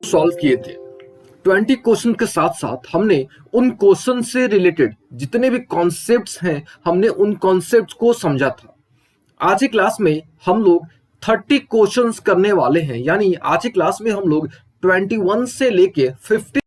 Solve किए थे। 20 question के साथ साथ हमने उन क्वेश्चन से रिलेटेड जितने भी कॉन्सेप्ट्स हैं हमने उन कॉन्सेप्ट्स को समझा था। आज की क्लास में हम लोग 30 क्वेश्चंस करने वाले हैं, यानी आज की क्लास में हम लोग 21 से लेके 50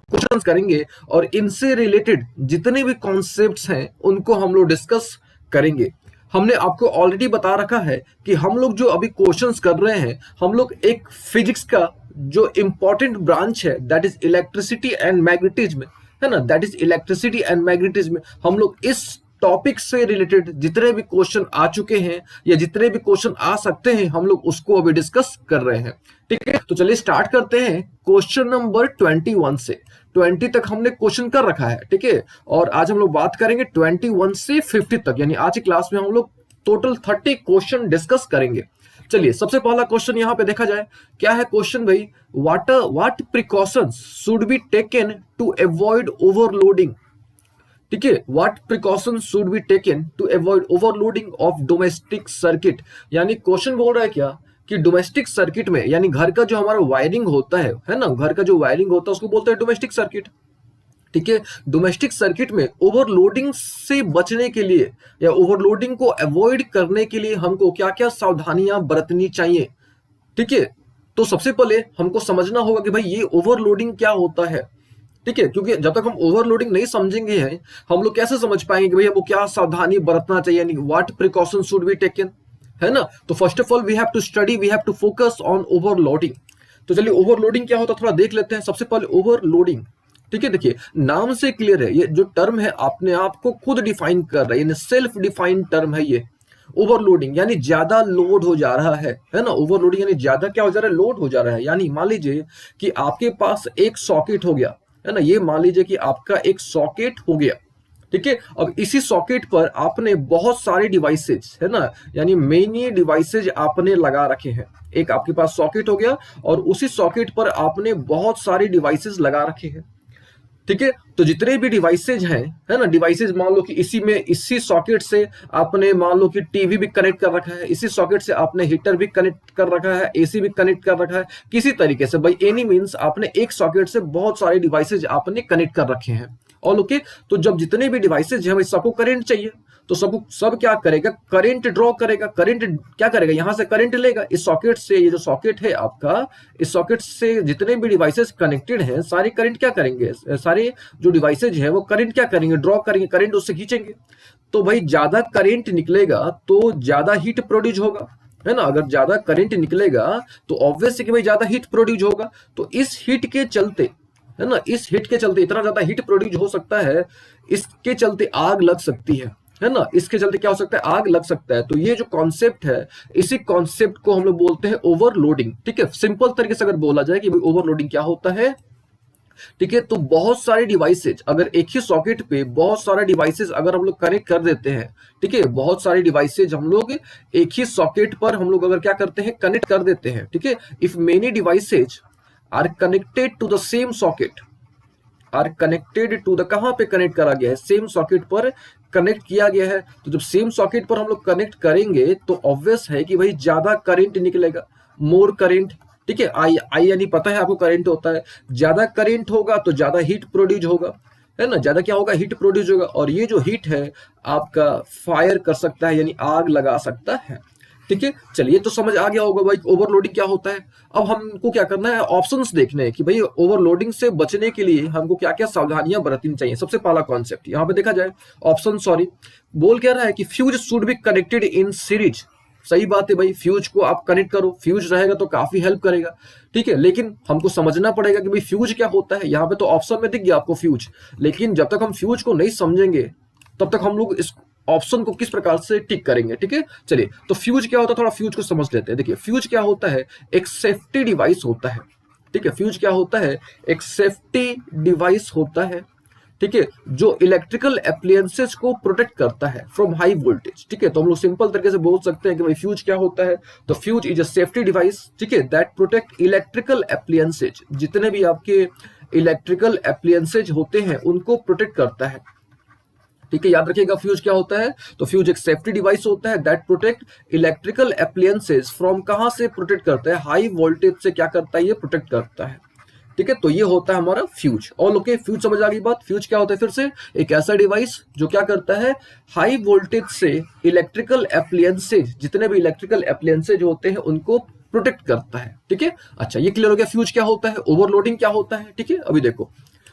क्वेश्चंस करेंगे और इनसे रिलेटेड जितने भी कॉन्सेप्ट्स हैं उनको हम लोग डिस्कस करेंगे। हमने आपको ऑलरेडी बता रखा है कि हम लोग जो अभी क्वेश्चंस कर रहे हैं हम लोग एक फिजिक्स का जो इंपॉर्टेंट ब्रांच है that is electricity and magnetism, है ना, that is electricity and magnetism. हम लोग इस टॉपिक से रिलेटेड जितने भी क्वेश्चन आ चुके हैं या जितने भी क्वेश्चन आ सकते हैं हम लोग उसको अभी डिस्कस कर रहे हैं। ठीक है, तो चलिए स्टार्ट करते हैं क्वेश्चन नंबर 21 से। 20 तक हमने क्वेश्चन कर रखा है, ठीक है, और आज हम लोग बात करेंगे 21 से 50 तक, यानी आज की क्लास में हम लोग टोटल 30 क्वेश्चन डिस्कस करेंगे। चलिए सबसे पहला क्वेश्चन यहां पे देखा जाए, क्या है क्वेश्चन भाई, what precautions should be taken to avoid overloading. ठीक है, what precautions should be taken to avoid overloading of domestic circuit. यानी क्वेश्चन बोल रहा है क्या कि डोमेस्टिक सर्किट में, यानी घर का जो हमारा वायरिंग होता है ना, घर का जो वायरिंग होता है उसको बोलते हैं डोमेस्टिक सर्किट। ठीक है, डोमेस्टिक सर्किट में ओवरलोडिंग से बचने के लिए या ओवरलोडिंग को अवॉइड करने के लिए हमको क्या क्या सावधानियां बरतनी चाहिए। ठीक है, तो सबसे पहले हमको समझना होगा कि भाई ये ओवरलोडिंग क्या होता है। ठीक है, क्योंकि जब तक हम ओवरलोडिंग नहीं समझेंगे हैं हम लोग कैसे समझ पाएंगे कि भाई हमको क्या सावधानी बरतना चाहिए, यानी what precaution should be taken, है ना। तो first of all we have to study, we have to focus on overloading. तो चलिए ओवरलोडिंग क्या होता है थोड़ा देख लेते हैं। सबसे पहले ओवरलोडिंग, ठीक है, देखिए नाम से क्लियर है, ये जो टर्म है अपने आप को खुद डिफाइन कर रहा है, यानी सेल्फ डिफाइंड टर्म है ये। ओवरलोडिंग यानी ज्यादा लोड हो जा रहा है ना। ओवरलोडिंग यानी ज्यादा क्या हो जा रहा है, लोड हो जा रहा है। यानी मान लीजिए कि आपके पास एक सॉकेट हो गया, है ना, ये मान लीजिए कि आपका एक सॉकेट हो गया, ठीक है। अब इसी सॉकेट पर आपने बहुत सारे डिवाइसेज, है ना, यानी मेनी डिवाइसेज आपने लगा रखे हैं। एक आपके पास सॉकेट हो गया और उसी सॉकेट पर आपने बहुत सारे डिवाइसेज लगा रखे हैं। ठीक है, तो जितने भी डिवाइसेज हैं, है ना, डिवाइसेज मान लो कि इसी में इसी सॉकेट से आपने मान लो कि टीवी भी कनेक्ट कर रखा है, इसी सॉकेट से आपने हीटर भी कनेक्ट कर रखा है, एसी भी कनेक्ट कर रखा है, किसी तरीके से बाई एनी मींस आपने एक सॉकेट से बहुत सारे डिवाइसेज आपने कनेक्ट कर रखे हैं। और ओके, तो जब जितने भी डिवाइसेज हैं सबको करंट चाहिए, तो सब क्या करेगा, करंट ड्रॉ करेगा। करंट क्या करेगा, यहां से करंट लेगा इस सॉकेट से। ये जो सॉकेट है आपका, इस सॉकेट से जितने भी डिवाइसेस कनेक्टेड हैं सारे करंट क्या करेंगे, सारे जो डिवाइसेज है वो करंट क्या करेंगे, ड्रॉ करेंगे, करंट उससे खींचेंगे। तो भाई ज्यादा करंट निकलेगा तो ज्यादा हीट प्रोड्यूस होगा, है ना। अगर ज्यादा करंट निकलेगा तो ऑब्वियस है कि भाई ज्यादा हीट प्रोड्यूस होगा। तो इस हीट के चलते, है ना, इस हीट के चलते इतना ज्यादा हीट प्रोड्यूस हो सकता है, इसके चलते आग लग सकती है ना, इसके चलते क्या हो सकता है, आग लग सकता है। तो ये जो कॉन्सेप्ट है, इसी कॉन्सेप्ट को हम लोग बोलते हैं ओवरलोडिंग। ठीक है, सिंपल तरीके से अगर बोला जाए कि भाई ओवरलोडिंग क्या होता है, ठीक है, तो बहुत सारे डिवाइसेज अगर एक ही सॉकेट पे बहुत सारे डिवाइसेज अगर हम लोग कनेक्ट कर देते हैं, ठीक है, बहुत सारे डिवाइसेज हम लोग एक ही सॉकेट पर हम लोग अगर क्या करते हैं, कनेक्ट कर देते हैं, ठीक है, if many devices are connected to the same socket, are connected to the, कहां पे कनेक्ट करा गया है, सेम सॉकेट पर कनेक्ट किया गया है। तो जब सेम सॉकेट पर हम लोग कनेक्ट करेंगे तो ऑब्वियस है कि भाई ज्यादा करंट निकलेगा, मोर करंट। ठीक है, आई आई यानी पता है आपको करंट होता है, ज्यादा करंट होगा तो ज्यादा हीट प्रोड्यूस होगा, है ना, ज्यादा क्या होगा, हीट प्रोड्यूस होगा। और ये जो हीट है आपका फायर कर सकता है, यानी आग लगा सकता है। ठीक है, चलिए तो समझ आ गया होगा भाई ओवरलोडिंग क्या होता है। अब हमको क्या करना है, ऑप्शंस देखने हैं कि भाई ओवरलोडिंग से बचने के लिए हमको क्या क्या सावधानियां बरतनी चाहिए। सबसे पहला कॉन्सेप्ट यहाँ पे देखा जाए, ऑप्शन सॉरी बोल क्या रहा है कि fuse should be connected in series. सही बात है भाई, फ्यूज को आप कनेक्ट करो, फ्यूज रहेगा तो काफी हेल्प करेगा। ठीक है, लेकिन हमको समझना पड़ेगा कि भाई फ्यूज क्या होता है। यहाँ पे तो ऑप्शन में दिख गया आपको फ्यूज, लेकिन जब तक हम फ्यूज को नहीं समझेंगे तब तक हम लोग इस ऑप्शन को किस प्रकार से टिक करेंगे। ठीक है, चलिए तो फ्यूज क्या होता है, थोड़ा फ्यूज को समझ लेते हैं। देखिए फ्यूज क्या होता है, एक सेफ्टी डिवाइस होता है। ठीक है, फ्यूज क्या होता है, एक सेफ्टी डिवाइस होता है। ठीक है, जो इलेक्ट्रिकल एप्लियंसेस को प्रोटेक्ट करता है फ्रॉम हाई वोल्टेज। ठीक है, तो हम लोग सिंपल तरीके से बोल सकते हैं कि भाई फ्यूज क्या होता है, तो fuse is a safety device, ठीक है, दैट प्रोटेक्ट इलेक्ट्रिकल एप्लियंसेज। जितने भी आपके इलेक्ट्रिकल एप्लियंसेज होते हैं उनको प्रोटेक्ट करता है। ठीक है, याद रखिएगा फ्यूज क्या होता है। तो फ्यूज एक सेफ्टी डिवाइस होता है that protect electrical appliances from, कहां से प्रोटेक्ट करता है, हाई वोल्टेज से क्या करता है, ये प्रोटेक्ट करता है। ठीक है, तो ये होता है हमारा फ्यूज। और ओके, फ्यूज समझ आ गई बात। फ्यूज क्या होता है, फिर से एक ऐसा डिवाइस जो क्या करता है, हाई वोल्टेज से इलेक्ट्रिकल एप्लायंसेज, जितने भी इलेक्ट्रिकल एप्लायंसेज होते हैं उनको प्रोटेक्ट करता है। ठीक है, अच्छा ये क्लियर हो गया फ्यूज क्या होता है, ओवरलोडिंग क्या होता है। ठीक है, अभी देखो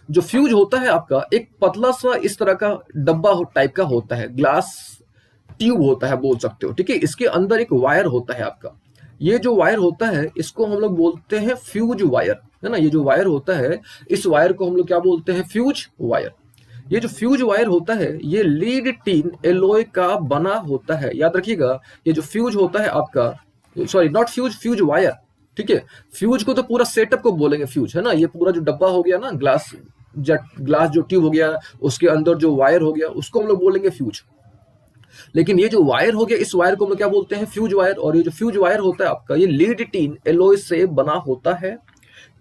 जो फ्यूज होता है आपका एक पतला सा इस तरह का डब्बा टाइप का होता है, ग्लास ट्यूब होता है बोल सकते हो। ठीक है, इसके अंदर एक वायर होता है आपका, ये जो वायर होता है इसको हम लोग बोलते हैं फ्यूज वायर, है ना। ये जो वायर होता है इस वायर को हम लोग क्या बोलते हैं, फ्यूज वायर। ये जो फ्यूज वायर होता है ये लीड टिन एलॉय का बना होता है। याद रखिएगा ये जो फ्यूज होता है आपका, sorry not fuse, fuse wire. ठीक है, फ्यूज को तो पूरा सेटअप को बोलेंगे फ्यूज, है ना। ये पूरा जो डब्बा हो गया ना, ग्लास जो ट्यूब हो गया, उसके अंदर जो वायर हो गया, उसको हम लोग बोलेंगे फ्यूज। लेकिन ये जो वायर हो गया, इस वायर को हम लोग क्या बोलते हैं, फ्यूज वायर। और ये जो फ्यूज वायर होता है आपका, ये लीड टिन एलॉय से बना होता है।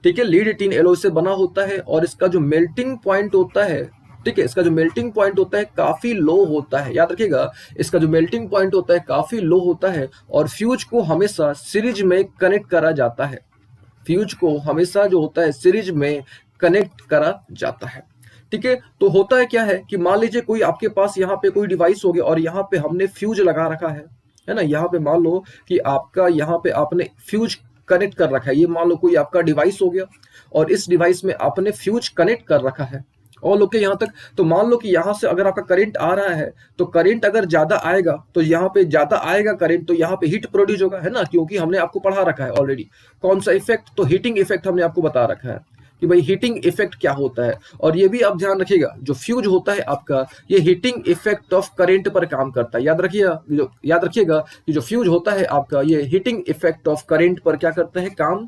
ठीक है, लीड टिन एलॉय से बना होता है और इसका जो मेल्टिंग पॉइंट होता है, ठीक है, इसका जो मेल्टिंग पॉइंट होता है काफी लो होता है। याद रखिएगा इसका जो मेल्टिंग पॉइंट होता है काफी लो होता है। और फ्यूज को हमेशा सीरीज में कनेक्ट करा जाता है। फ्यूज को हमेशा जो होता है सीरीज में कनेक्ट करा जाता है। ठीक है, तो होता है क्या है कि मान लीजिए कोई आपके पास यहाँ पे कोई डिवाइस हो गया और यहाँ पे हमने फ्यूज लगा रखा है ना। यहाँ पे मान लो कि आपका यहाँ पे आपने फ्यूज कनेक्ट कर रखा है, ये मान लो कोई आपका डिवाइस हो गया और इस डिवाइस में आपने फ्यूज कनेक्ट कर रखा है। और लोग के यहाँ तक, तो मान लो कि यहाँ से अगर आपका करंट आ रहा है तो करंट अगर ज्यादा आएगा तो यहाँ पे ज्यादा आएगा करंट, तो यहाँ पे हीट प्रोड्यूस होगा, है ना, क्योंकि हमने आपको पढ़ा रखा है ऑलरेडी कौन सा इफेक्ट, तो हीटिंग इफेक्ट हमने आपको बता रखा है कि भाई हीटिंग इफेक्ट क्या होता है। और ये भी आप ध्यान रखिएगा जो फ्यूज होता है आपका, ये हीटिंग इफेक्ट ऑफ करंट पर काम करता है। याद रखिएगा कि जो फ्यूज होता है आपका, ये हीटिंग इफेक्ट ऑफ करंट पर क्या करता है, काम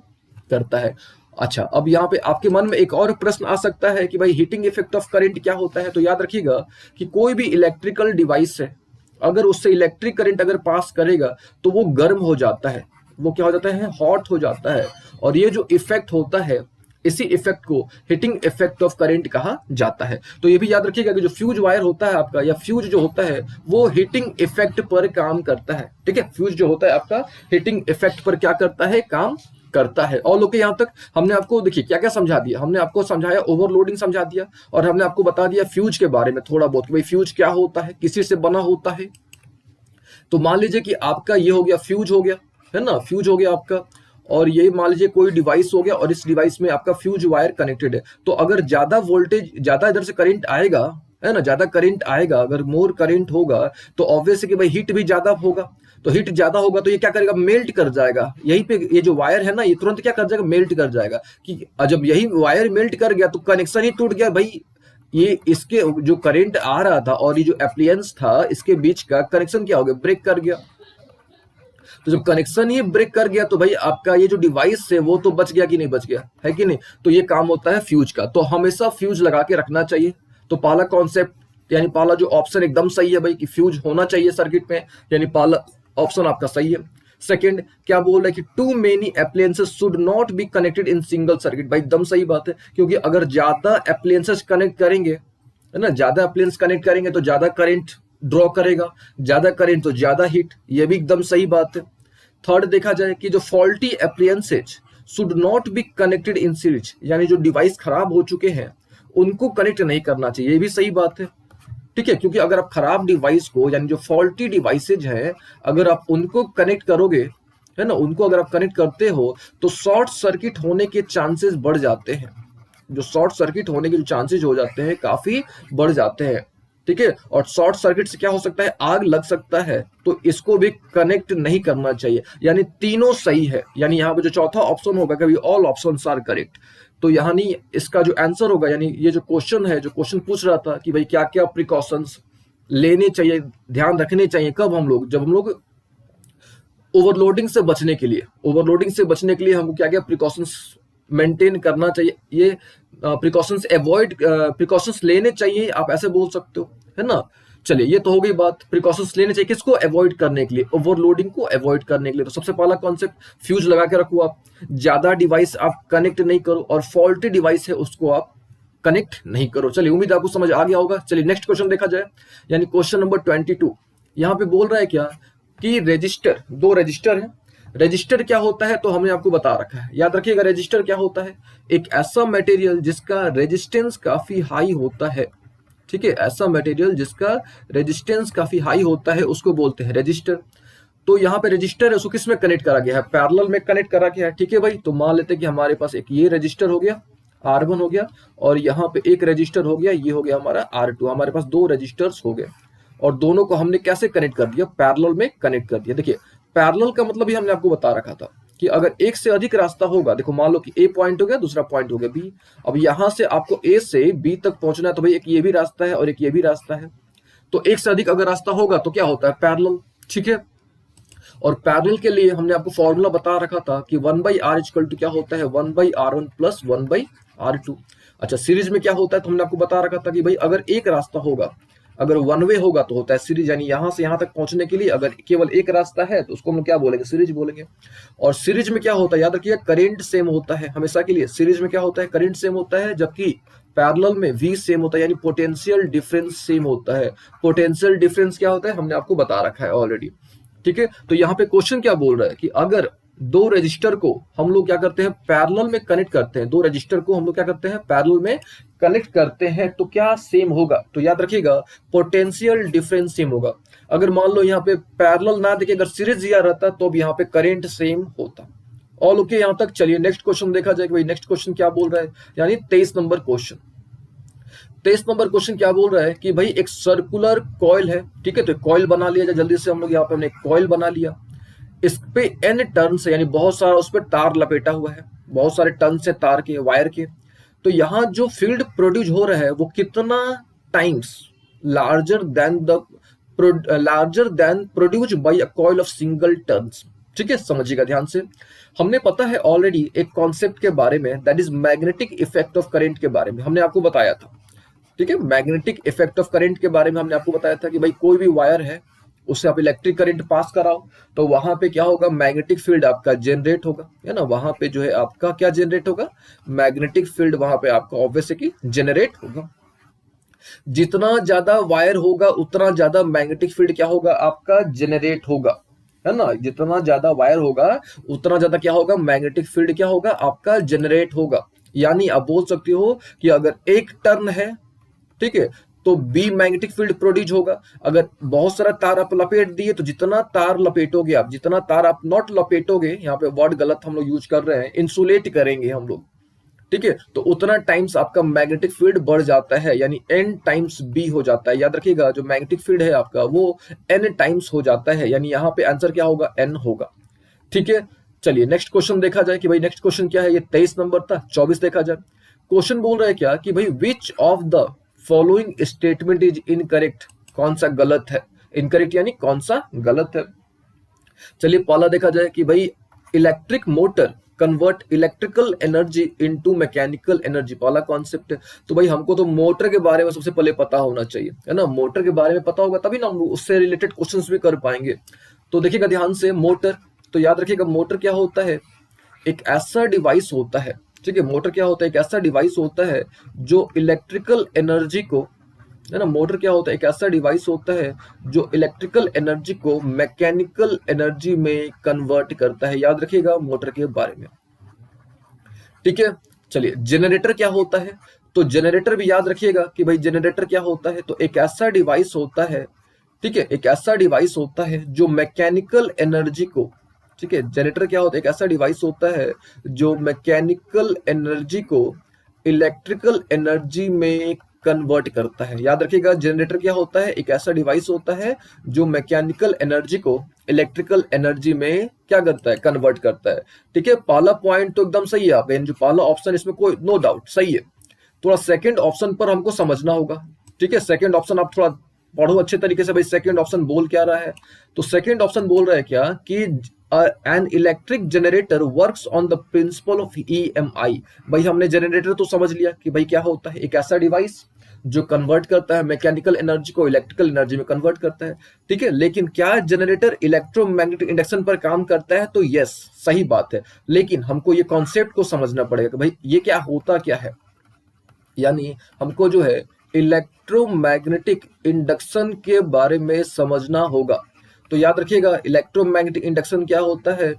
करता है। अच्छा, अब यहाँ पे आपके मन में एक और प्रश्न आ सकता है कि भाई हीटिंग इफेक्ट ऑफ करंट क्या होता है। तो याद रखिएगा कि कोई भी इलेक्ट्रिकल डिवाइस है, अगर उससे इलेक्ट्रिक करंट अगर पास करेगा तो वो गर्म हो जाता है, वो क्या हो जाता है, हॉट हो जाता है। और ये जो इफेक्ट होता है, इसी इफेक्ट को हीटिंग इफेक्ट ऑफ करंट कहा जाता है। तो ये भी याद रखिएगा कि जो फ्यूज वायर होता है आपका, या फ्यूज जो होता है वो हीटिंग इफेक्ट पर काम करता है। ठीक है, फ्यूज जो होता है आपका हीटिंग इफेक्ट पर क्या करता है, काम करता है। और लोग यहाँ तक हमने आपको देखिए क्या क्या समझा दिया, हमने आपको समझाया ओवरलोडिंग समझा दिया, और हमने आपको बता दिया फ्यूज के बारे में थोड़ा बहुत कि भाई फ्यूज क्या होता है, किसी से बना होता है। तो मान लीजिए कि आपका ये हो गया, फ्यूज हो गया, है ना, फ्यूज हो गया आपका। और ये मान लीजिए कोई डिवाइस हो गया और इस डिवाइस में आपका फ्यूज वायर कनेक्टेड है। तो अगर ज्यादा वोल्टेज, ज्यादा इधर से करंट आएगा, है ना, ज्यादा करंट आएगा, अगर मोर करंट होगा तो ऑब्वियस है कि भाई हीट भी ज्यादा होगा। तो हीट ज्यादा होगा तो ये क्या करेगा, मेल्ट कर जाएगा। यहीं पे ये जो वायर है ना, ये तुरंत क्या कर जाएगा, मेल्ट कर जाएगा। कि जब यही वायर मेल्ट कर गया तो कनेक्शन ही टूट गया भाई। ये इसके जो करंट आ रहा था और ये जो एप्लायंस था, इसके बीच का कनेक्शन क्या हो गया, ब्रेक कर गया। तो जब कनेक्शन ही ब्रेक कर गया तो भाई आपका ये जो डिवाइस है वो तो बच गया कि नहीं बच गया, है कि नहीं। तो ये काम होता है फ्यूज का। तो हमेशा फ्यूज लगा के रखना चाहिए। तो पहला कॉन्सेप्ट यानी पहला जो ऑप्शन एकदम सही है भाई कि फ्यूज होना चाहिए सर्किट में, यानी पहला ऑप्शन आपका सही है। सेकंड क्या बोल रहा है कि too many appliances should not be connected in single circuit, भाई एकदम सही बात है। क्योंकि अगर ज्यादा एप्लायंसेस कनेक्ट करेंगे, है ना, ज्यादा एप्लायंस कनेक्ट करेंगे तो ज्यादा करंट ड्रॉ करेगा, ज्यादा करंट तो ज्यादा हीट, ये भी एकदम सही बात है। थर्ड देखा जाए कि जो faulty appliances should not be connected in series, यानी जो डिवाइस खराब हो चुके हैं उनको कनेक्ट नहीं करना चाहिए, ये भी सही बात है। ठीक है, क्योंकि अगर आप खराब डिवाइस को, यानी जो फॉल्टी डिवाइसेज हैं, अगर आप उनको कनेक्ट करोगे, है ना, उनको अगर आप कनेक्ट करते हो तो शॉर्ट सर्किट होने के चांसेस बढ़ जाते हैं। जो शॉर्ट सर्किट होने के जो चांसेस हो जाते हैं काफी बढ़ जाते हैं। ठीक है, और शॉर्ट सर्किट से क्या हो सकता है, आग लग सकता है। तो इसको भी कनेक्ट नहीं करना चाहिए। यानी तीनों सही है, यानी यहाँ पे जो चौथा ऑप्शन होगा कभी ऑल ऑप्शंस आर करेक्ट। तो यानी इसका जो आंसर होगा, यानी ये जो क्वेश्चन है, जो क्वेश्चन पूछ रहा था कि भाई क्या क्या प्रिकॉशंस लेने चाहिए, ध्यान रखने चाहिए कब हम लोग, जब हम लोग ओवरलोडिंग से बचने के लिए, ओवरलोडिंग से बचने के लिए हमको क्या क्या प्रिकॉशंस मेंटेन करना चाहिए, ये प्रिकॉशंस प्रिकॉशंस लेने चाहिए, आप ऐसे बोल सकते हो, है ना। चलिए ये तो हो गई बात, प्रिकॉशंस लेने चाहिए किसको, अवॉइड करने के लिए, ओवरलोडिंग को अवॉइड करने के लिए। तो सबसे पहला कॉन्सेप्ट, फ्यूज लगा के रखो आप, ज्यादा डिवाइस आप कनेक्ट नहीं करो, और फॉल्टी डिवाइस है उसको आप कनेक्ट नहीं करो। चलिए, उम्मीद है आपको समझ आ गया होगा। चलिए नेक्स्ट क्वेश्चन देखा जाए, यानी क्वेश्चन नंबर 22। यहाँ पे बोल रहा है क्या कि रजिस्टर, दो रजिस्टर है। रजिस्टर क्या होता है तो हमने आपको बता रखा है, याद रखिएगा। रजिस्टर क्या होता है, एक ऐसा मटेरियल जिसका रेजिस्टेंस काफी हाई होता है, ठीक है, ऐसा मटेरियल जिसका रेजिस्टेंस काफी हाई होता है उसको बोलते हैं रजिस्टर। तो यहाँ पे रजिस्टर है, उसको किस में कनेक्ट करा गया है, पैरेलल में कनेक्ट करा गया है, ठीक है भाई। तो मान लेते हैं कि हमारे पास एक ये रजिस्टर हो गया R1 हो गया, और यहाँ पे एक रजिस्टर हो गया, ये हो गया हमारा R2। हमारे पास दो रजिस्टर्स हो गए, और दोनों को हमने कैसे कनेक्ट कर दिया, पैरेलल में कनेक्ट कर दिया। देखिए, पैरेलल का मतलब ही हमने आपको बता रखा था कि अगर एक से अधिक रास्ता होगा, देखो मान लो कि A पॉइंट हो गया, दूसरा पॉइंट हो गया B। अब यहां से आपको A से B तक पहुंचना है, तो भाई एक ये भी रास्ता है और एक ये भी रास्ता है। तो एक से अधिक अगर रास्ता होगा तो क्या होता है, पैरेलल, ठीक है। और पैरेलल के लिए हमने आपको फॉर्मूला बता रखा था कि 1/r इक्वल टू क्या होता है, 1/r1 प्लस 1/r2। अच्छा, सीरीज में क्या होता है तो हमने आपको बता रखा था कि भाई अगर एक रास्ता होगा, अगर वन वे होगा तो होता है सीरीज, यानी यहां से यहां तक पहुंचने के लिए अगर केवल एक रास्ता है तो उसको हम क्या बोलेंगे, सीरीज बोलेंगे। और सीरीज में क्या होता है, याद रखिए, करंट सेम होता है हमेशा के लिए। सीरीज में क्या होता है, करंट सेम होता है, जबकि पैरेलल में V सेम होता है, यानी पोटेंशियल डिफरेंस सेम होता है। पोटेंशियल डिफरेंस क्या होता है हमने आपको बता रखा है ऑलरेडी, ठीक है। तो यहाँ पे क्वेश्चन क्या बोल रहा है कि अगर दो रजिस्टर को हम लोग क्या करते हैं, पैरेलल में कनेक्ट करते हैं, दो रजिस्टर को हम लोग क्या करते हैं, पैरेलल में कनेक्ट करते हैं, तो क्या सेम होगा। तो याद रखिएगा, पोटेंशियल डिफरेंस सेम होगा। अगर मान लो यहाँ पे पैरेलल ना देखे, अगर सीरीज दिया रहता तो अब यहाँ पे करंट सेम होता। ऑल ओके यहाँ तक। चलिए नेक्स्ट क्वेश्चन देखा जाए कि भाई नेक्स्ट क्वेश्चन क्या बोल रहा है, यानी 23 नंबर क्वेश्चन। 23 नंबर क्वेश्चन क्या बोल रहा है कि भाई एक सर्कुलर कॉइल है, ठीक है। तो कॉइल बना लिया जाए जल्दी से हम लोग, यहाँ पे हमने कॉइल बना लिया, इस पे n टर्न से, यानी बहुत सारा उस पर तार लपेटा हुआ है, बहुत सारे टर्न से तार के, वायर के। तो यहाँ जो फील्ड प्रोड्यूस हो रहा है वो कितना times larger than produce by a coil of single turns, ठीक है। समझिएगा ध्यान से, हमने पता है ऑलरेडी एक कॉन्सेप्ट के बारे में, that is magnetic effect of current के बारे में हमने आपको बताया था, ठीक है। मैग्नेटिक इफेक्ट ऑफ करंट के बारे में हमने आपको बताया था कि भाई कोई भी वायर है, उससे आप इलेक्ट्रिक करंट पास कराओ तो वहां पे क्या होगा, मैग्नेटिक फील्ड आपका जनरेट होगा, है ना। वहां पे जो है आपका क्या जनरेट होगा, मैग्नेटिक फील्ड वहां पे आपका ऑब्वियसली जनरेट होगा। जितना ज्यादा वायर होगा उतना ज्यादा मैग्नेटिक फील्ड क्या होगा, आपका जनरेट होगा, है ना। जितना ज्यादा वायर होगा उतना ज्यादा क्या होगा, मैग्नेटिक फील्ड क्या होगा, आपका जनरेट होगा। यानी आप बोल सकते हो कि अगर एक टर्न है, ठीक है, तो बी मैग्नेटिक फील्ड प्रोड्यूस होगा। अगर बहुत सारा तार आप लपेट दिए तो जितना तार लपेटोगे आप, जितना तार आप नॉट लपेटोगे, यहाँ पे वर्ड गलत हम लोग यूज कर रहे हैं, इंसुलेट करेंगे हम लोग, ठीक है, तो उतना टाइम्स आपका मैग्नेटिक फील्ड बढ़ जाता है, यानी n टाइम्स b हो जाता है। याद रखिएगा, जो मैग्नेटिक फील्ड है आपका वो n टाइम्स हो जाता है, यानी यहाँ पे आंसर क्या होगा, n होगा, ठीक है। चलिए नेक्स्ट क्वेश्चन देखा जाए कि भाई नेक्स्ट क्वेश्चन क्या है, ये 23 नंबर था। 24 देखा जाए, क्वेश्चन बोल रहा है क्या कि भाई विच of the following statement is incorrect, कौन सा गलत है, इनकरेक्ट यानी कौन सा गलत है। चलिए पहला देखा जाए कि भाई electric motor convert electrical energy into mechanical energy, पहला कॉन्सेप्ट है। तो भाई हमको तो मोटर के बारे में सबसे पहले पता होना चाहिए, है ना। मोटर के बारे में पता होगा तभी ना हम उससे रिलेटेड क्वेश्चंस भी कर पाएंगे। तो देखिएगा ध्यान से, मोटर, तो याद रखिएगा मोटर क्या होता है, एक ऐसा डिवाइस होता है, ठीक है। मोटर क्या होता है, एक ऐसा डिवाइस होता है जो इलेक्ट्रिकल एनर्जी को, है ना। मोटर क्या होता है, एक ऐसा डिवाइस होता है जो इलेक्ट्रिकल एनर्जी को मैकेनिकल एनर्जी में कन्वर्ट करता है। याद रखिएगा मोटर के बारे में, ठीक है। चलिए जनरेटर क्या होता है, तो जनरेटर भी याद रखिएगा कि भाई जनरेटर क्या होता है, तो एक ऐसा डिवाइस होता है, ठीक है, एक ऐसा डिवाइस होता है जो मैकेनिकल एनर्जी को, ठीक है, जनरेटर क्या होता है, एक ऐसा डिवाइस होता है जो मैकेनिकल एनर्जी को इलेक्ट्रिकल एनर्जी में कन्वर्ट करता है। याद रखिएगा जनरेटर क्या होता है, एक ऐसा डिवाइस होता है जो मैकेनिकल एनर्जी को इलेक्ट्रिकल एनर्जी में क्या करता है, कन्वर्ट करता है, ठीक है। पहला पॉइंट तो एकदम सही है, आप जो पहला ऑप्शन इसमें कोई नो डाउट सही है। थोड़ा सेकंड ऑप्शन पर हमको समझना होगा, ठीक है। सेकंड ऑप्शन आप थोड़ा पढ़ो अच्छे तरीके से, भाई सेकंड ऑप्शन बोल क्या रहा है। तो सेकंड ऑप्शन बोल रहा है क्या कि an electric generator works on the principle of EMI। भाई हमने जनरेटर तो समझ लिया कि भाई क्या होता है, एक ऐसा डिवाइस जो कन्वर्ट करता है मैकेनिकल एनर्जी को इलेक्ट्रिकल एनर्जी में कन्वर्ट करता है, ठीक है। लेकिन क्या जनरेटर इलेक्ट्रोमैग्नेटिक इंडक्शन पर काम करता है, तो यस सही बात है, लेकिन हमको ये कॉन्सेप्ट को समझना पड़ेगा कि भाई ये क्या होता क्या है। यानी हमको जो है इलेक्ट्रोमैग्नेटिक इंडक्शन के बारे में समझना होगा। तो याद रखिएगा इलेक्ट्रोमैग्नेटिक इंडक्शन क्या होता है।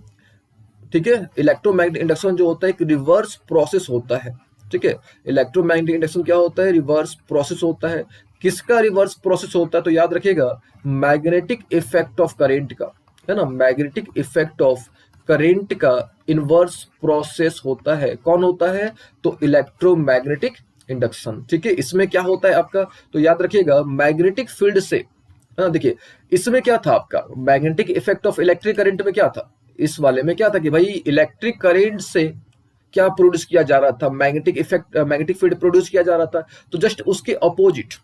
ठीक है, इलेक्ट्रोमैग्नेटिक इंडक्शन जो होता है एक रिवर्स प्रोसेस होता है। ठीक है, इलेक्ट्रोमैग्नेटिक इंडक्शन क्या होता है, रिवर्स प्रोसेस होता है। किसका रिवर्स प्रोसेस होता है, तो याद रखिएगा मैग्नेटिक इफेक्ट ऑफ करेंट का, है ना, मैग्नेटिक इफेक्ट ऑफ करेंट का इनवर्स प्रोसेस होता है। कौन होता है, तो इलेक्ट्रोमैग्नेटिक इंडक्शन। ठीक है, इसमें क्या होता है आपका, तो याद रखिएगा मैग्नेटिक फील्ड से, है ना, देखिए इसमें क्या था आपका magnetic effect of electric current में क्या था, इस वाले में क्या था कि भाई इलेक्ट्रिक करंट से क्या प्रोड्यूस किया जा रहा था, magnetic effect, magnetic field produce किया जा रहा था। तो जस्ट उसके अपोजिट,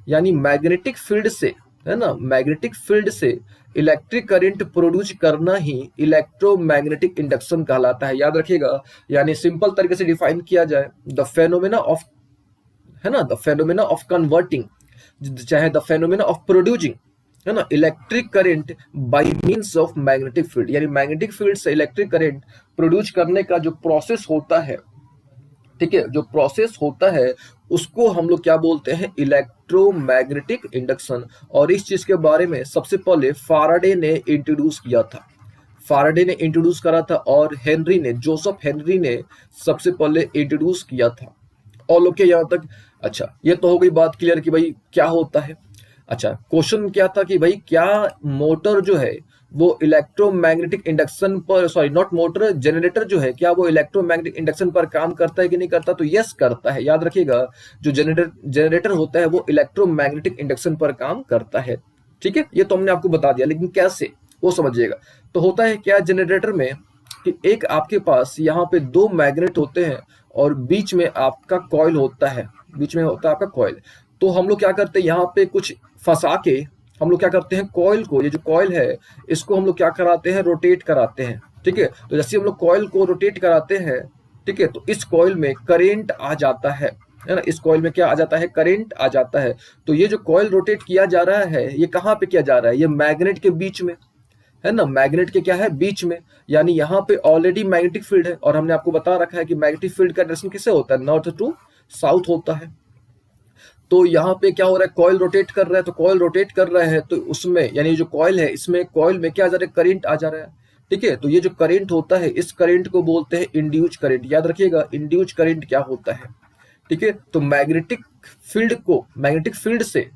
यानी मैग्नेटिक फील्ड से, है ना, मैग्नेटिक फील्ड से इलेक्ट्रिक करंट प्रोड्यूस करना ही इलेक्ट्रोमैग्नेटिक इंडक्शन कहलाता है। याद रखिएगा, यानी सिंपल तरीके से डिफाइन किया जाए, द फेनोमेना ऑफ, है ना, द फेनोमेना ऑफ कन्वर्टिंग, चाहे द फेनोमेना ऑफ प्रोड्यूसिंग, है ना, electric current by means of magnetic field, यानी मैग्नेटिक फील्ड से इलेक्ट्रिक करंट प्रोड्यूस करने का जो प्रोसेस होता है, ठीक है, जो प्रोसेस होता है उसको हम लोग क्या बोलते हैं, इलेक्ट्रोमैग्नेटिक इंडक्शन। और इस चीज के बारे में सबसे पहले फाराडे ने इंट्रोड्यूस किया था, फाराडे ने इंट्रोड्यूस करा था, और हेनरी ने, जोसेफ हेनरी ने सबसे पहले इंट्रोड्यूस किया था। और लोग के यहाँ तक, अच्छा ये तो हो गई बात क्लियर कि भाई क्या होता है। अच्छा, क्वेश्चन क्या था कि भाई क्या मोटर जो है वो इलेक्ट्रोमैग्नेटिक इंडक्शन पर, सॉरी नॉट मोटर, जनरेटर जो है क्या वो इलेक्ट्रोमैग्नेटिक इंडक्शन पर काम करता है कि नहीं करता, तो यस करता है। याद रखिएगा जो जनरेटर होता है वो इलेक्ट्रोमैग्नेटिक इंडक्शन पर काम करता है। ठीक है, ये तो हमने आपको बता दिया, लेकिन कैसे वो समझिएगा। तो होता है क्या जनरेटर में कि एक आपके पास यहाँ पे दो मैग्नेट होते हैं और बीच में आपका कॉइल होता है, बीच में होता है आपका कॉइल। तो हम लोग क्या करते हैं, यहाँ पे कुछ फंसा के हम लोग क्या करते हैं, कॉइल को, ये जो कॉइल है इसको हम लोग क्या कराते हैं, रोटेट कराते हैं। ठीक है, तो जैसे हम लोग कॉइल को रोटेट कराते हैं, ठीक है, तो इस कॉइल में करेंट आ जाता है ना, इस कॉइल में क्या आ जाता है, करेंट आ जाता है। तो ये जो कॉइल रोटेट किया जा रहा है ये कहाँ पे किया जा रहा है, ये मैग्नेट के बीच में, है ना, मैग्नेट के क्या है, बीच में। यानी यहाँ पे ऑलरेडी मैग्नेटिक फील्ड है, और हमने आपको बता रखा है कि मैग्नेटिक फील्ड का डायरेक्शन किससे होता है, नॉर्थ टू साउथ होता है। तो यहाँ पे क्या हो रहा है, कॉइल रोटेट कर रहा है, तो कॉइल रोटेट कर रहा है तो उसमें, यानी जो कॉइल है इसमें, कॉइल में क्या आ जा रहा है, करंट आ जा रहा है। ठीक है, तो ये जो करंट होता है इस करंट को बोलते हैं इंड्यूस करंट। याद रखिएगा इंड्यूस करंट क्या होता है। ठीक है, तो मैग्नेटिक फील्ड को, मैग्नेटिक फील्ड से,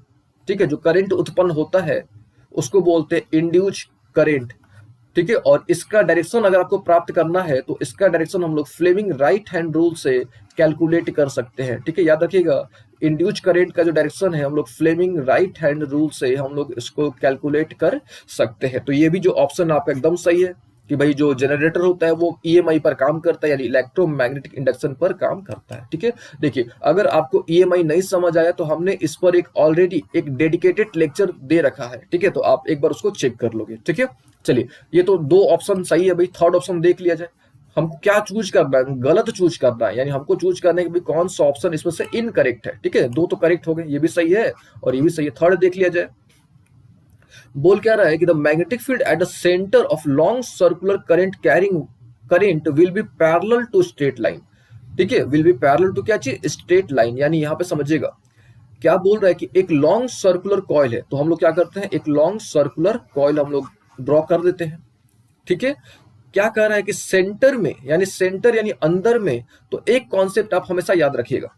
ठीक है, जो करंट उत्पन्न होता है उसको बोलते हैं इंड्यूस करंट। ठीक है, और इसका डायरेक्शन अगर आपको प्राप्त करना है तो इसका डायरेक्शन हम लोग फ्लेमिंग राइट हैंड रूल से कैलकुलेट कर सकते हैं। ठीक है, याद रखिएगा इंड्यूस करंट का जो डायरेक्शन है हम लोग फ्लेमिंग राइट हैंड रूल से हम लोग इसको कैलकुलेट कर सकते हैं। तो ये भी जो ऑप्शन आपका एकदम सही है कि भाई जो जनरेटर होता है वो ईएमआई पर काम करता है, यानी इलेक्ट्रोमैग्नेटिक इंडक्शन पर काम करता है। ठीक है, देखिए अगर आपको ईएमआई नहीं समझ आया तो हमने इस पर एक ऑलरेडी एक डेडिकेटेड लेक्चर दे रखा है। ठीक है, तो आप एक बार उसको चेक कर लोगे। ठीक है, चलिए ये तो दो ऑप्शन सही है भाई, थर्ड ऑप्शन देख लिया जाए। हमको क्या चूज करना है, गलत चूज करना है, यानी हमको चूज करना है कि भाई कौन सा ऑप्शन इसमें से इनकरेक्ट है। ठीक है, दो तो करेक्ट हो गए, ये भी सही है और ये भी सही है। थर्ड देख लिया जाए, बोल क्या रहा है कि the magnetic field at the centre of long circular current carrying current will be parallel to straight line. ठीक है, विल बी पैरेलल टू क्या चीज, स्ट्रेट लाइन। यानी यहाँ पे समझिएगा क्या बोल रहा है कि एक लॉन्ग सर्कुलर कॉइल है, तो हम लोग क्या करते हैं, एक लॉन्ग सर्कुलर कॉइल हम लोग ड्रॉ कर देते हैं। ठीक है, क्या कह रहा है कि सेंटर में, यानी सेंटर यानी अंदर में, तो एक कॉन्सेप्ट आप हमेशा याद रखिएगा।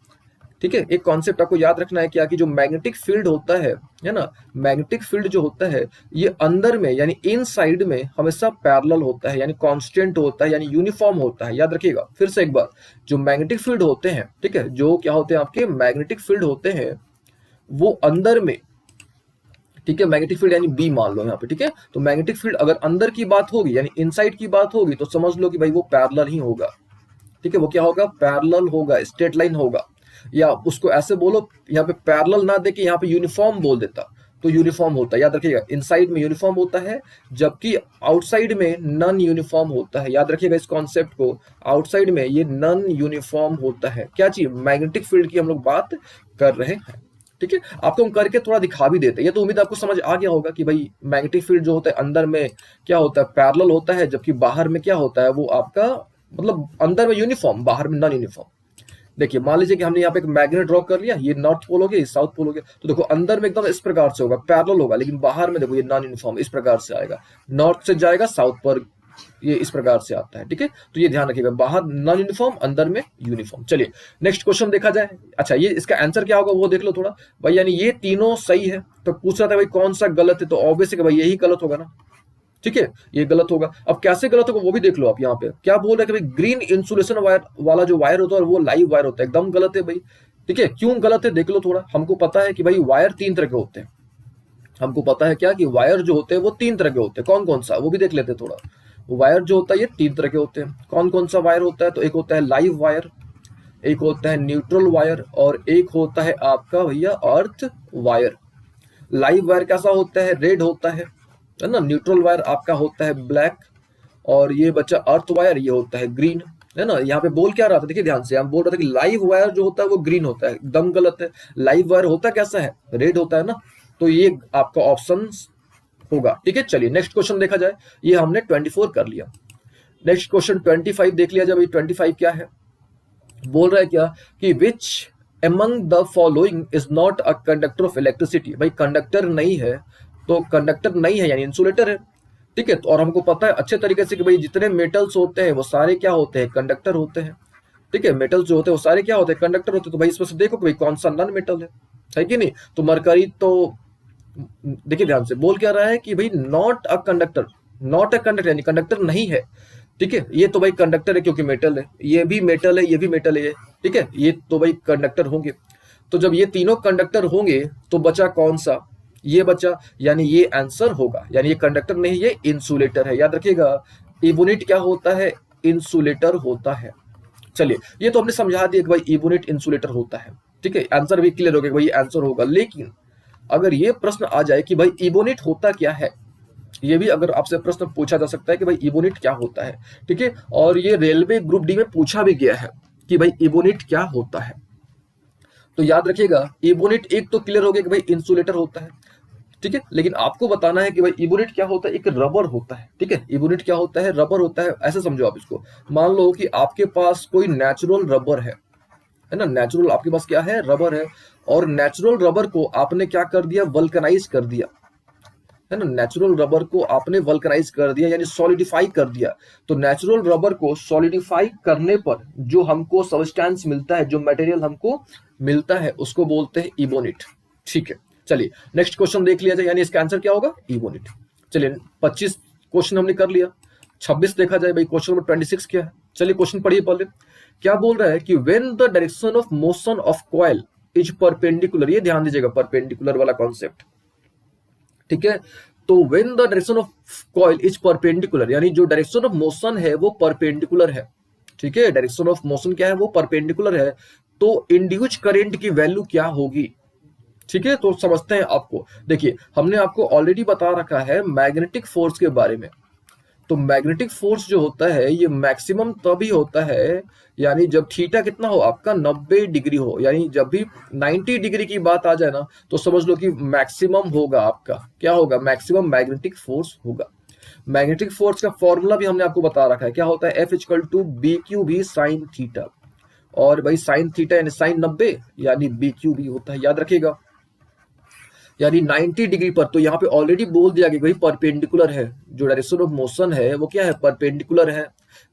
ठीक है, एक कॉन्सेप्ट आपको याद रखना है क्या, कि जो मैग्नेटिक फील्ड होता है ना, मैग्नेटिक फील्ड जो होता है ये अंदर में यानी इन साइड में हमेशा पैरेलल होता है, यानी कांस्टेंट होता है, यानी यूनिफॉर्म होता है। याद रखिएगा फिर से एक बार, जो मैग्नेटिक फील्ड होते हैं, ठीक है, जो क्या होते हैं आपके मैग्नेटिक फील्ड होते हैं वो अंदर में, ठीक है, मैग्नेटिक फील्ड यानी बी मान लो यहाँ पे। ठीक है, तो मैग्नेटिक फील्ड अगर अंदर की बात होगी यानी इनसाइड की बात होगी तो समझ लो कि भाई वो पैरेलल ही होगा। ठीक है, वो क्या होगा, पैरेलल होगा, स्ट्रेट लाइन होगा। या उसको ऐसे बोलो, यहाँ पे पैरेलल ना देके यहाँ पे यूनिफॉर्म बोल देता तो यूनिफॉर्म होता है। याद रखिएगा इनसाइड में यूनिफॉर्म होता है जबकि आउटसाइड में नॉन यूनिफॉर्म होता है। याद रखिएगा इस कॉन्सेप्ट को, आउटसाइड में ये नॉन यूनिफॉर्म होता है। क्या चीज, मैग्नेटिक फील्ड की हम लोग बात कर रहे हैं। ठीक है, आपको हम करके थोड़ा दिखा भी देते हैं। ये तो उम्मीद आपको समझ आ गया होगा कि भाई मैग्नेटिक फील्ड जो होता है अंदर में क्या होता है, पैरेलल होता है, जबकि बाहर में क्या होता है वो आपका, मतलब अंदर में यूनिफॉर्म, बाहर में नॉन यूनिफॉर्म। देखिए मान लीजिए कि हमने यहाँ पे एक मैग्नेट ड्रॉ कर लिया, ये नॉर्थ पोल हो गया, ये साउथ पोल हो गया, तो देखो अंदर में एकदम इस प्रकार से होगा, पैरेलल होगा, लेकिन बाहर में देखो ये नॉन यूनिफॉर्म इस प्रकार से आएगा, नॉर्थ से जाएगा साउथ पर, ये इस प्रकार से आता है। ठीक है, तो ये ध्यान रखिएगा, बाहर नॉन यूनिफॉर्म, अंदर में यूनिफॉर्म। चलिए नेक्स्ट क्वेश्चन देखा जाए। अच्छा, ये इसका आंसर क्या होगा वो देख लो थोड़ा भाई, यानी ये तीनों सही है, तो पूछ रहा था भाई कौन सा गलत है, तो ऑब्वियस है कि भाई यही गलत होगा ना। ठीक है, ये गलत होगा। अब कैसे गलत होगा वो भी देख लो आप, यहाँ पे क्या बोल रहे हैं कि भाई ग्रीन इंसुलेशन वायर वाला जो वायर होता है वो लाइव वायर होता है, एकदम गलत है भाई। ठीक है, क्यों गलत है देख लो थोड़ा। हमको पता है कि भाई वायर तीन तरह के होते हैं, हमको पता है क्या कि वायर जो होते हैं वो तीन तरह के होते हैं, कौन कौन सा वो भी देख लेते हैं थोड़ा। वायर जो होता है ये तीन तरह के होते हैं, कौन कौन सा वायर होता है, तो एक होता है लाइव वायर, एक होता है न्यूट्रल वायर, और एक होता है आपका भैया अर्थ वायर। लाइव वायर कैसा होता है, रेड होता है ना। न्यूट्रल वायर आपका होता है ब्लैक, और ये बच्चा अर्थ वायर ये होता है ग्रीन, है ना। यहाँ पे बोल क्या रहा था, देखिए ध्यान से, हम बोल रहे थे कि लाइव वायर जो होता है वो ग्रीन होता है, एकदम गलत है। लाइव वायर होता कैसा है, रेड होता है ना, तो ये आपका ऑप्शन होगा। ठीक है, चलिए नेक्स्ट क्वेश्चन देखा जाए। ये हमने 24 कर लिया, नेक्स्ट क्वेश्चन 25 देख लिया जाए। 25 क्या है, बोल रहा है क्या कि विच among the following is not a conductor of electricity. भाई कंडक्टर नहीं है, तो कंडक्टर नहीं है यानी इंसुलेटर है। ठीक है, तो और हमको पता है अच्छे तरीके से कि भाई जितने मेटल्स होते हैं वो सारे क्या होते हैं, कंडक्टर होते हैं। ठीक है, मेटल्स जो होते हैं वो सारे क्या होते हैं, कंडक्टर होते हैं। तो भाई इसमें से देखो कि भाई कौन सा नॉन मेटल है कि नहीं। तो मरकरी तो देखिए ध्यान से, बोल क्या रहा है कि भाई not a conductor, not a conductor यानी कंडक्टर नहीं है। ठीक है, ये तो भाई कंडक्टर है क्योंकि मेटल है, ये भी मेटल है, ये भी मेटल है ये। ठीक है, ये तो भाई कंडक्टर होंगे। तो जब ये तीनों कंडक्टर होंगे तो बचा कौन सा, ये बचा, यानी ये आंसर होगा, यानी ये कंडक्टर नहीं, ये इंसुलेटर है। याद रखिएगा, इबोनिट क्या होता है, इंसुलेटर होता है। चलिए ये तो हमने समझा दिया कि भाई इबोनिट इंसुलेटर होता है। ठीक है, आंसर भी क्लियर हो गया, भाई आंसर होगा। लेकिन अगर ये प्रश्न आ जाए कि भाई इबोनिट होता क्या है, ये भी अगर आपसे प्रश्न पूछा जा सकता है कि भाई इबोनिट क्या होता है। ठीक है, और ये रेलवे ग्रुप डी में पूछा भी गया है कि भाई इबोनिट क्या होता है। तो याद रखिएगा, इबोनिट एक तो क्लियर हो गया कि भाई इंसुलेटर होता है। ठीक है, लेकिन आपको बताना है कि भाई इबोनिट क्या होता है, एक रबर होता है। ठीक है, इबोनिट क्या होता है, रबर होता है। ऐसे समझो आप इसको, मान लो कि आपके पास कोई नेचुरल रबर है ना, नेचुरल आपके पास क्या है, रबर है, और नेचुरल रबर को आपने क्या कर दिया, वल्कनाइज कर दिया, है ना। नेचुरल रबर को आपने वल्कनाइज कर दिया यानी सॉलिडिफाई कर दिया। तो नेचुरल रबर को सॉलिडिफाई करने पर जो हमको सब्सटेंस मिलता है, जो मटेरियल हमको मिलता है, उसको बोलते हैं इबोनिट। ठीक है, चलिए नेक्स्ट क्वेश्चन देख लिया जाए, यानी इसका आंसर क्या होगा, इबोनिट। चलिए 25 क्वेश्चन हमने कर लिया, 26 देखा जाए। भाई क्वेश्चन नंबर 26 क्या है, चलिए क्वेश्चन पढ़िए पहले। क्या बोल रहा है कि when the direction of motion of coil is perpendicular, ये ध्यान दीजिएगा, परपेंडिकुलर वाला कॉन्सेप्ट। ठीक है, तो when the direction of coil is perpendicular, यानी जो डायरेक्शन ऑफ मोशन है वो परपेंडिकुलर है। ठीक है, डायरेक्शन ऑफ मोशन क्या है, वो परपेंडिकुलर है, तो इंड्यूस्ड करंट की वैल्यू क्या होगी। ठीक है, तो समझते हैं आपको। देखिए हमने आपको ऑलरेडी बता रखा है मैग्नेटिक फोर्स के बारे में। तो मैग्नेटिक फोर्स जो होता है ये मैक्सिमम तभी होता है, यानी जब थीटा कितना हो आपका 90 डिग्री हो, यानी जब भी 90 डिग्री की बात आ जाए ना, तो समझ लो कि मैक्सिमम होगा आपका, क्या होगा, मैक्सिमम मैग्नेटिक फोर्स होगा। मैग्नेटिक फोर्स का फॉर्मूला भी हमने आपको बता रखा है, क्या होता है, F equal to B Q B sine theta. और भाई साइन थीटा यानी साइन 90 यानी बी क्यू बी होता है, याद रखिएगा, यानी 90 डिग्री पर। तो यहाँ पे ऑलरेडी बोल दिया कि भाई परपेंडिकुलर है, जो डायरेक्शन ऑफ मोशन है वो क्या है, परपेंडिकुलर है।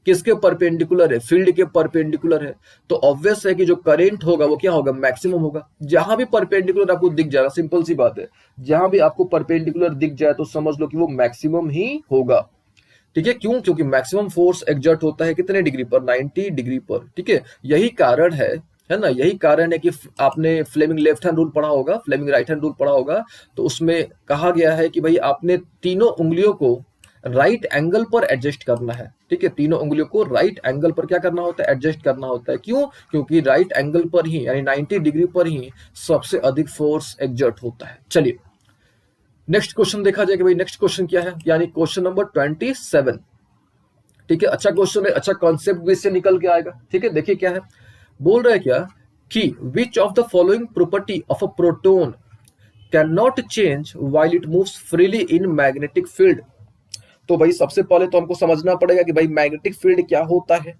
किसके परपेंडिकुलर है, फील्ड के परपेंडिकुलर है। तो ऑब्वियस है कि जो करंट होगा वो क्या होगा, मैक्सिमम होगा। जहां भी परपेंडिकुलर आपको दिख जाएगा, सिंपल सी बात है, जहां भी आपको परपेंडिकुलर दिख जाए तो समझ लो कि वो मैक्सिमम ही होगा। ठीक है, क्यों, क्योंकि मैक्सिमम फोर्स एग्जर्ट होता है कितने डिग्री पर, 90 डिग्री पर। ठीक है, यही कारण है ना, यही कारण है कि आपने फ्लेमिंग लेफ्ट हैंड रूल पढ़ा होगा, फ्लेमिंग राइट हैंड रूल पढ़ा होगा, तो उसमें कहा गया है कि भाई आपने तीनों उंगलियों को राइट एंगल पर एडजस्ट करना है। ठीक है, तीनों उंगलियों को राइट एंगल पर क्या करना होता है, एडजस्ट करना होता है। क्यों, क्योंकि राइट एंगल पर ही यानी 90 डिग्री पर ही सबसे अधिक फोर्स एग्जर्ट होता है। चलिए नेक्स्ट क्वेश्चन देखा जाए कि भाई नेक्स्ट क्वेश्चन क्या है, यानी क्वेश्चन नंबर 27। ठीक है, अच्छा क्वेश्चन है, अच्छा कॉन्सेप्ट भी इससे निकल के आएगा। ठीक है, देखिए क्या है, बोल रहा है क्या कि which of the following property of a proton can not change while it moves freely in magnetic field. तो भाई सबसे पहले तो हमको समझना पड़ेगा कि भाई मैग्नेटिक फील्ड क्या होता है।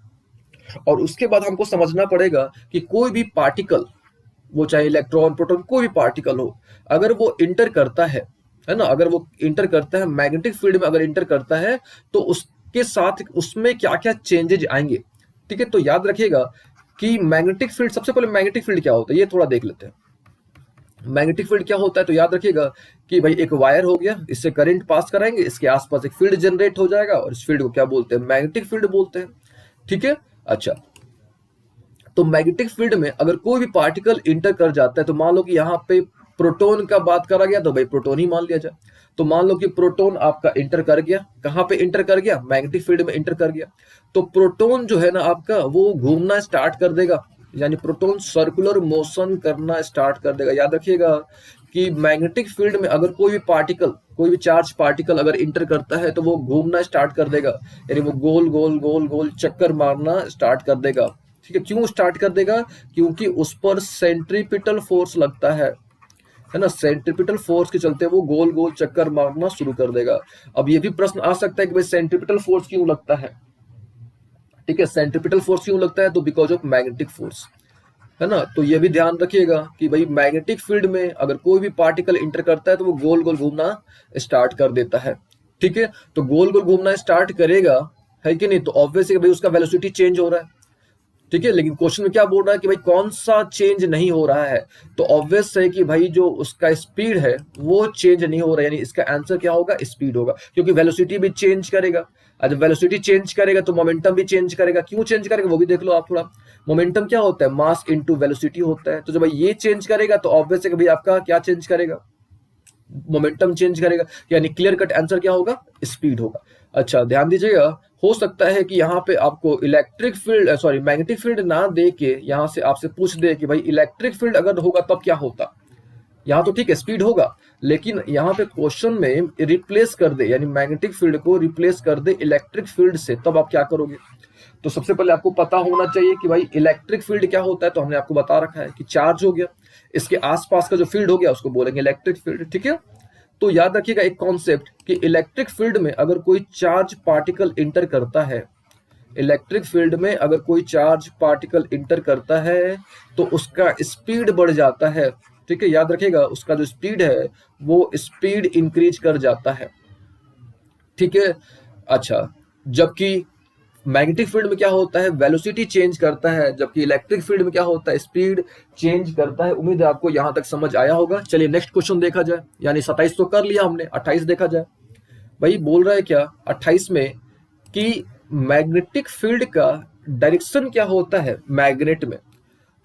और उसके बाद हमको समझना पड़ेगा कि कोई भी पार्टिकल, वो चाहे इलेक्ट्रॉन, प्रोटॉन, कोई भी पार्टिकल हो, अगर वो इंटर करता है ना, अगर वो इंटर करता है मैग्नेटिक फील्ड में, अगर इंटर करता है तो उसके साथ उसमें क्या क्या चेंजेज आएंगे। ठीक है, तो याद रखिएगा कि मैग्नेटिक फील्ड, सबसे पहले मैग्नेटिक फील्ड क्या होता है ये थोड़ा देख लेते हैं। मैग्नेटिक फील्ड क्या होता है, तो याद रखिएगा कि भाई एक वायर हो गया, इससे करंट पास कराएंगे, इसके आसपास एक फील्ड जनरेट हो जाएगा और इस फील्ड को क्या बोलते हैं, मैग्नेटिक फील्ड बोलते हैं। ठीक है, अच्छा, तो मैग्नेटिक फील्ड में अगर कोई भी पार्टिकल इंटर कर जाता है, तो मान लो कि यहाँ पे प्रोटॉन का बात करा गया, तो भाई प्रोटॉन ही मान लिया जाए। तो मान लो कि प्रोटॉन आपका इंटर कर गया, कहाँ पे इंटर कर गया, मैग्नेटिक फील्ड में इंटर कर गया। तो प्रोटॉन जो है ना आपका, वो घूमना स्टार्ट कर देगा, यानी प्रोटॉन सर्कुलर मोशन करना स्टार्ट कर देगा। याद रखिएगा कि मैग्नेटिक फील्ड में अगर कोई भी पार्टिकल, कोई भी चार्ज पार्टिकल अगर इंटर करता है, तो वो घूमना स्टार्ट कर देगा, यानी वो गोल गोल गोल गोल चक्कर मारना स्टार्ट कर देगा। ठीक है, क्यों स्टार्ट कर देगा, क्योंकि उस पर सेंट्रीपिटल फोर्स लगता है ना, सेंट्रीपिटल फोर्स के चलते वो गोल गोल चक्कर मारना शुरू कर देगा। अब ये भी प्रश्न आ सकता है कि भाई सेंट्रीपिटल फोर्स क्यों लगता है। ठीक है, सेंट्रीपिटल फोर्स क्यों लगता है, तो बिकॉज ऑफ मैग्नेटिक फोर्स, है ना। तो ये भी ध्यान रखिएगा कि भाई मैग्नेटिक फील्ड में अगर कोई भी पार्टिकल इंटर करता है, तो वो गोल गोल घूमना स्टार्ट कर देता है। ठीक है, तो गोल गोल घूमना स्टार्ट करेगा, है कि नहीं, तो ऑब्वियसली भाई उसका वेलोसिटी चेंज हो रहा है। ठीक है, लेकिन क्वेश्चन में क्या बोल रहा है कि भाई कौन सा चेंज नहीं हो रहा है, तो ऑब्वियस है कि भाई जो उसका स्पीड है वो चेंज नहीं हो रहा है, यानी इसका आंसर क्या होगा, स्पीड होगा, क्योंकि वेलोसिटी भी चेंज करेगा। जब वेलोसिटी चेंज करेगा तो मोमेंटम भी चेंज करेगा। क्यों चेंज करेगा वो भी देख लो आप थोड़ा। मोमेंटम क्या होता है, मास इनटू वेलोसिटी होता है। तो जब भाई ये चेंज करेगा तो ऑब्वियस है कि भाई आपका क्या चेंज करेगा, मोमेंटम चेंज करेगा, यानी क्लियर कट आंसर क्या होगा, स्पीड होगा। अच्छा, ध्यान दीजिएगा, हो सकता है कि यहाँ पे आपको electric field, sorry magnetic field ना दे के यहाँ से आपसे पूछ दे कि भाई इलेक्ट्रिक फील्ड अगर होगा तब क्या होता। यहाँ तो ठीक है स्पीड होगा, लेकिन यहाँ पे क्वेश्चन में रिप्लेस कर दे, यानी मैग्नेटिक फील्ड को रिप्लेस कर दे इलेक्ट्रिक फील्ड से, तब आप क्या करोगे। तो सबसे पहले आपको पता होना चाहिए कि भाई इलेक्ट्रिक फील्ड क्या होता है। तो हमने आपको बता रखा है कि चार्ज हो गया, इसके आसपास का जो फील्ड हो गया उसको बोलेंगे इलेक्ट्रिक फील्ड। ठीक है, तो याद रखिएगा एक कॉन्सेप्ट कि इलेक्ट्रिक फील्ड में अगर कोई चार्ज पार्टिकल इंटर करता है, इलेक्ट्रिक फील्ड में अगर कोई चार्ज पार्टिकल इंटर करता है तो उसका स्पीड बढ़ जाता है। ठीक है, याद रखिएगा उसका जो स्पीड है वो स्पीड इंक्रीज कर जाता है। ठीक है, अच्छा, जबकि मैग्नेटिक फील्ड में क्या होता है, वेलोसिटी चेंज करता है, जबकि इलेक्ट्रिक फील्ड में क्या होता है, स्पीड चेंज करता है। उम्मीद है आपको यहां तक समझ आया होगा। चलिए नेक्स्ट क्वेश्चन देखा जाए, यानी 27 तो कर लिया हमने, 28 देखा जाए। भाई बोल रहा है क्या 28 में कि मैग्नेटिक फील्ड का डायरेक्शन क्या होता है मैग्नेट में।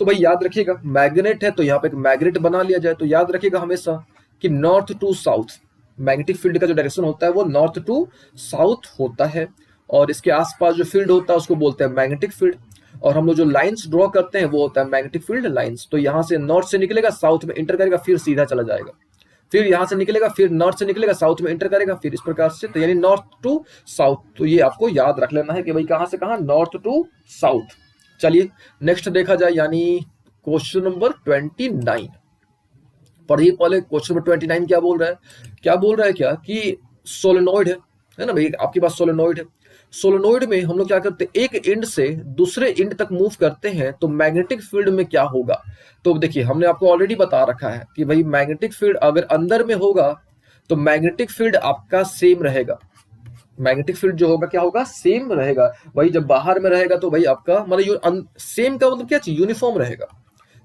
तो भाई याद रखिएगा मैग्नेट है तो यहाँ पे एक मैग्नेट बना लिया जाए। तो याद रखिएगा हमेशा कि north to south, magnetic field का जो डायरेक्शन होता है वो नॉर्थ टू साउथ होता है, और इसके आसपास जो फील्ड होता है उसको बोलते हैं मैग्नेटिक फील्ड। और हम लोग जो लाइंस ड्रॉ करते हैं वो होता है मैग्नेटिक फील्ड लाइंस। तो यहाँ से नॉर्थ से निकलेगा, साउथ में इंटर करेगा, फिर सीधा चला जाएगा, फिर यहाँ से निकलेगा, फिर नॉर्थ से निकलेगा, साउथ में इंटर करेगा, फिर इस प्रकार से, तो यानी नॉर्थ टू साउथ। तो ये आपको याद रख लेना है कि भाई कहाँ से कहाँ, नॉर्थ टू साउथ। चलिए नेक्स्ट देखा जाए, यानी क्वेश्चन नंबर 29। पढ़िए पहले क्वेश्चन नंबर 29 क्या बोल रहा है, क्या बोल रहा है क्या कि सोलेनॉइड है ना भाई, आपके पास सोलेनॉइड है। सोलेनॉइड में हम लोग क्या करते हैं, एक एंड से दूसरे एंड तक मूव करते हैं, तो मैग्नेटिक फील्ड में क्या होगा। तो देखिए हमने आपको ऑलरेडी बता रखा है कि भाई मैग्नेटिक फील्ड अगर अंदर में होगा तो मैग्नेटिक फील्ड आपका सेम रहेगा, मैग्नेटिक फील्ड जो होगा क्या होगा, सेम रहेगा। वही जब बाहर में रहेगा तो भाई आपका मतलब सेम का मतलब क्या चीज, यूनिफॉर्म रहेगा।